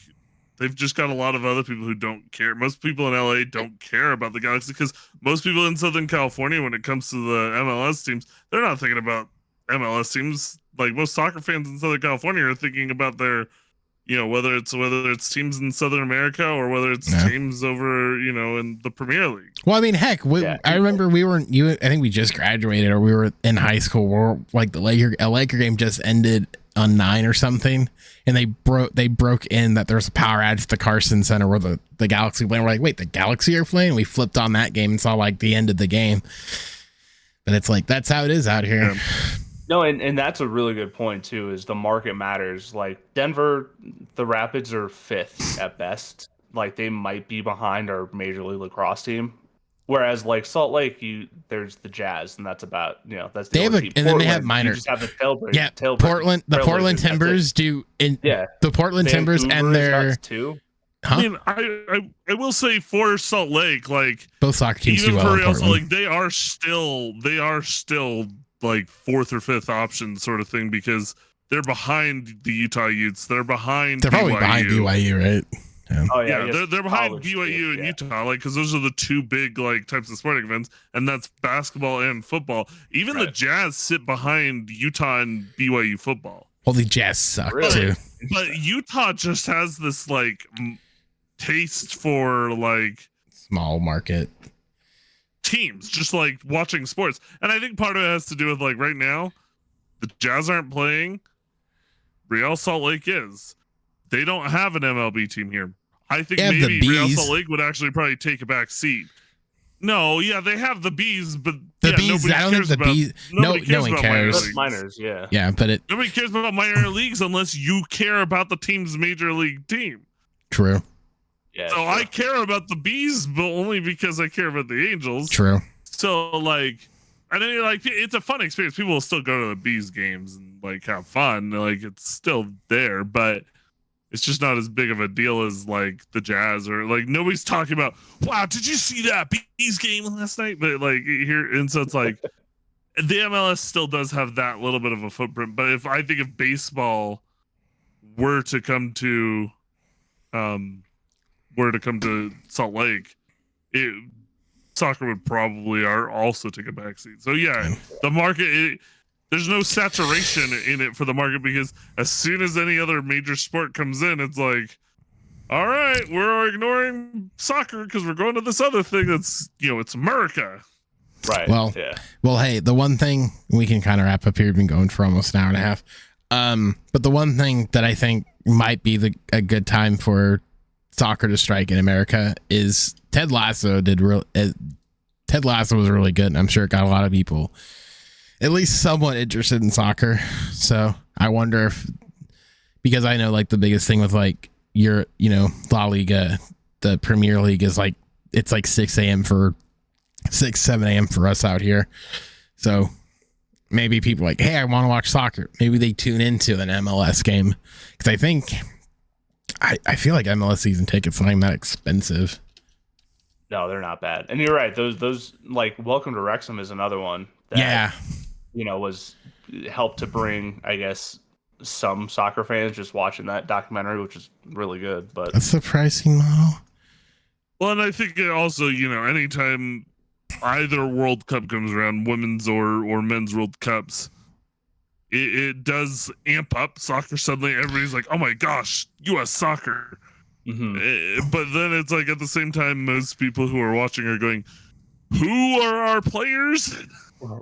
they've just got a lot of other people who don't care. Most people in LA don't care about the Galaxy, because most people in Southern California, when it comes to the MLS teams, they're not thinking about MLS teams. Like most soccer fans in Southern California are thinking about their, you know, whether it's teams in Southern America or whether it's teams over, you know, in the Premier League. Well, I mean, heck, I remember I think we just graduated, or we were in high school, where like a Laker game just ended on 9 or something, and they broke in that there's a power outage at the Carson Center where the Galaxy playing. We're like, wait, the Galaxy are playing? We flipped on that game and saw like the end of the game. But it's like, that's how it is out here. Yeah. No, and that's a really good point too, is the market matters. Like Denver, the Rapids are 5th at best. Like they might be behind our Major League Lacrosse team. Whereas like Salt Lake, there's the Jazz, and that's about, you know, that's the only team. And then they have minor. You just have the Tailbreak. Yeah, the Portland Timbers do. The Portland Timbers and their too. Huh? I mean, I will say for Salt Lake, like both soccer teams even do well for in Real Portland. Salt Lake, they are still like 4th or 5th option sort of thing, because they're behind the Utah Utes. They're behind. They're probably behind BYU, right? Yeah. Oh yeah, they're behind BYU and Utah, like, because those are the two big like types of sporting events, and that's basketball and football. Even the Jazz sit behind Utah and BYU football. Well, the Jazz suck too. But Utah just has this like taste for like small market teams, just like watching sports. And I think part of it has to do with like right now, the Jazz aren't playing. Real Salt Lake is. They don't have an MLB team here. I think They have maybe the Real Bees. Salt Lake would actually probably take a back seat. No, yeah, they have the Bees, but The Bees, nobody I don't cares think the about, Bees. nobody No one about cares. minor leagues. Minors, yeah. Yeah, but Nobody cares about minor leagues unless you care about the team's major league team. true. Yeah. So I care about the Bees, but only because I care about the Angels. True. So like, and then like it's a fun experience. People will still go to the Bees games and like have fun. Like it's still there, but it's just not as big of a deal as like the Jazz or like nobody's talking about. Wow, did you see that Bees game last night? But like here, and so it's like the MLS still does have that little bit of a footprint. But if baseball were to come to, Salt Lake, soccer would probably also take a backseat. So yeah, the market, there's no saturation in it for the market because as soon as any other major sport comes in, it's like, all right, we're ignoring soccer because we're going to this other thing that's, it's America. Right. Well, yeah. Well, hey, the one thing we can kind of wrap up here. We've been going for almost an hour and a half. But the one thing that I think might be a good time for soccer to strike in America is Ted Lasso Ted Lasso was really good, and I'm sure it got a lot of people at least somewhat interested in soccer. So I wonder if, because I know like the biggest thing with like La Liga, the Premier League is like, it's like 7 a.m. for us out here. So maybe people like, hey, I want to watch soccer. Maybe they tune into an MLS game, because I think I feel like MLS season tickets aren't that expensive. No, they're not bad. And you're right. Those like Welcome to Wrexham is another one that, Yeah. Was helped to bring, I guess, some soccer fans just watching that documentary, which is really good. But That's the pricing model. Well, and I think it also, anytime either World Cup comes around, women's or men's World Cups, it does amp up soccer. Suddenly everybody's like, oh my gosh, U.S. soccer. mm-hmm. But then it's like at the same time, most people who are watching are going, who are our players?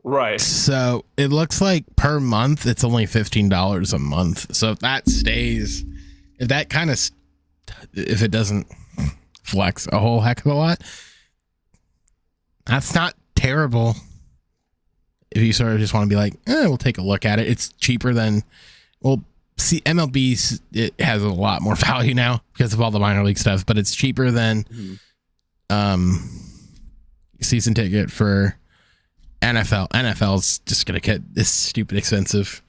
Right. So it looks like per month, it's only $15 a month. So if that stays, if it doesn't flex a whole heck of a lot, that's not terrible. If you sort of just want to be like, we'll take a look at it. It's cheaper than, see, MLB, it has a lot more value now because of all the minor league stuff, but it's cheaper than season ticket for NFL. NFL's just going to get this stupid expensive.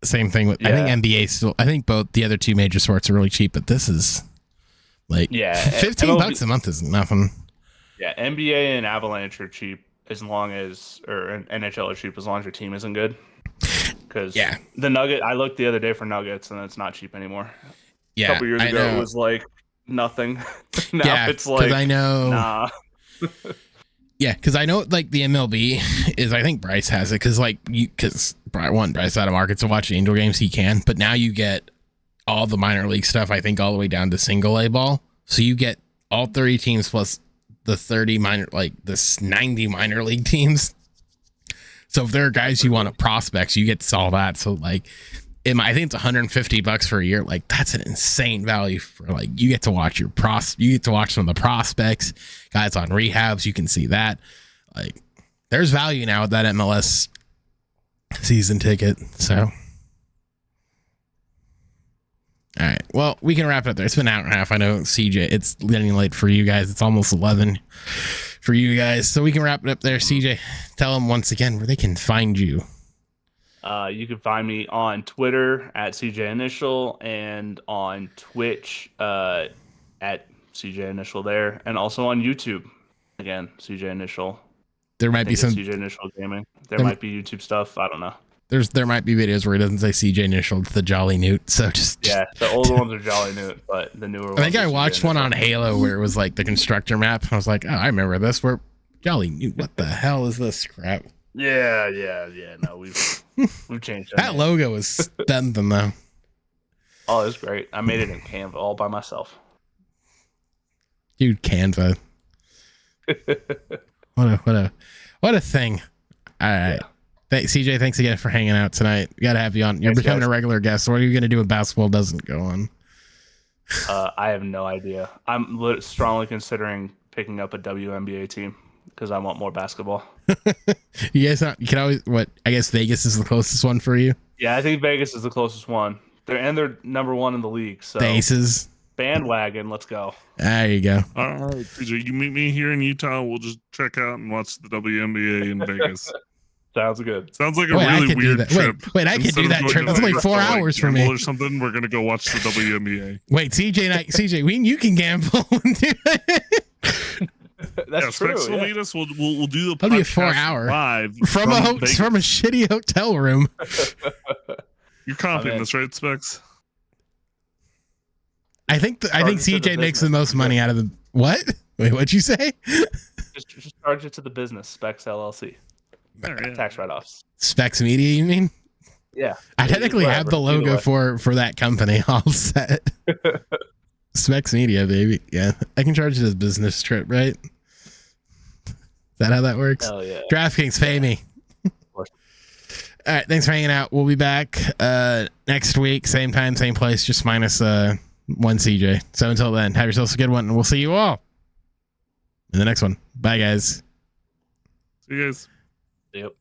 Same thing with, I think NBA still, I think both the other two major sports are really cheap, but this is like, $15 a month is nothing. Yeah, NBA and Avalanche are cheap as long as, or NHL are cheap as long as your team isn't good. Because the Nugget, I looked the other day for Nuggets and it's not cheap anymore. Yeah, a couple years ago it was like nothing. Now it's like, I know. Nah. Yeah, because I know like the MLB is, I think Bryce has it, because Bryce out of market to watch the Angel games, he can, but now you get all the minor league stuff, I think all the way down to single A ball. So you get all 30 teams plus the 30 90 minor league teams. So if there are guys you want to prospects, you get to all that. So like, I think it's $150 for a year. Like that's an insane value for like, you get to watch you get to watch some of the prospects, guys on rehabs. You can see that. Like there's value now with that MLS season ticket. So, all right. Well, we can wrap it up there. It's been an hour and a half. I know CJ, it's getting late for you guys. It's almost 11 for you guys. So we can wrap it up there. CJ, tell them once again where they can find you. You can find me on Twitter at CJ Initial and on Twitch at CJ Initial there, and also on YouTube. Again, CJ Initial. There might be some CJ Initial Gaming. There might be YouTube stuff. I don't know. There might be videos where it doesn't say CJ Initial, it's the Jolly Newt. So just the older ones are Jolly Newt, but the newer ones. I think I watched one on Halo where it was like the constructor map. And I was like, oh, I remember this. Where Jolly Newt. What the hell is this crap? Yeah. No, we've changed that logo is something though. Oh, it's great. I made it in Canva all by myself. Dude, Canva. What a thing. All right. Yeah. CJ, thanks again for hanging out tonight. We gotta have you on. You're becoming a regular guest. What are you gonna do if basketball doesn't go on? I have no idea. I'm strongly considering picking up a WNBA team because I want more basketball. You guys not, you can always, what, I guess Vegas is the closest one for you. Yeah, I think Vegas is the closest one. They're number one in the league. So The Aces. bandwagon, let's go. There you go. All right, TJ, you meet me here in Utah. We'll just check out and watch the WNBA in Vegas. Sounds good. Sounds like a Wait, I really could do weird that. trip. Wait, I could Instead do of that going trip. to That's only Vegas 4 to, like, hours for gamble me. or something. We're gonna go watch the WNBA. Wait, CJ, you can gamble. That's true. Specs will meet us. We'll do the That'll be a podcast 4 hour live from a shitty hotel room. You're confident in. in this, right, Specs? I think Charge it to the CJ makes the business. most money out of the what? Wait, what'd you say? Just charge it to the business, Specs LLC. There, yeah. Tax write-offs. Specs Media, you mean? Yeah. I technically have the Whatever, logo either for that company all set. Specs Media, baby. Yeah, I can charge it as business trip, right? Is that how that works? Hell yeah. DraftKings, pay me. course. All right, thanks for hanging out. We'll be back next week, same time, same place, just minus one CJ. So until then, have yourselves a good one, and we'll see you all in the next one. Bye, guys. See you guys. Yep.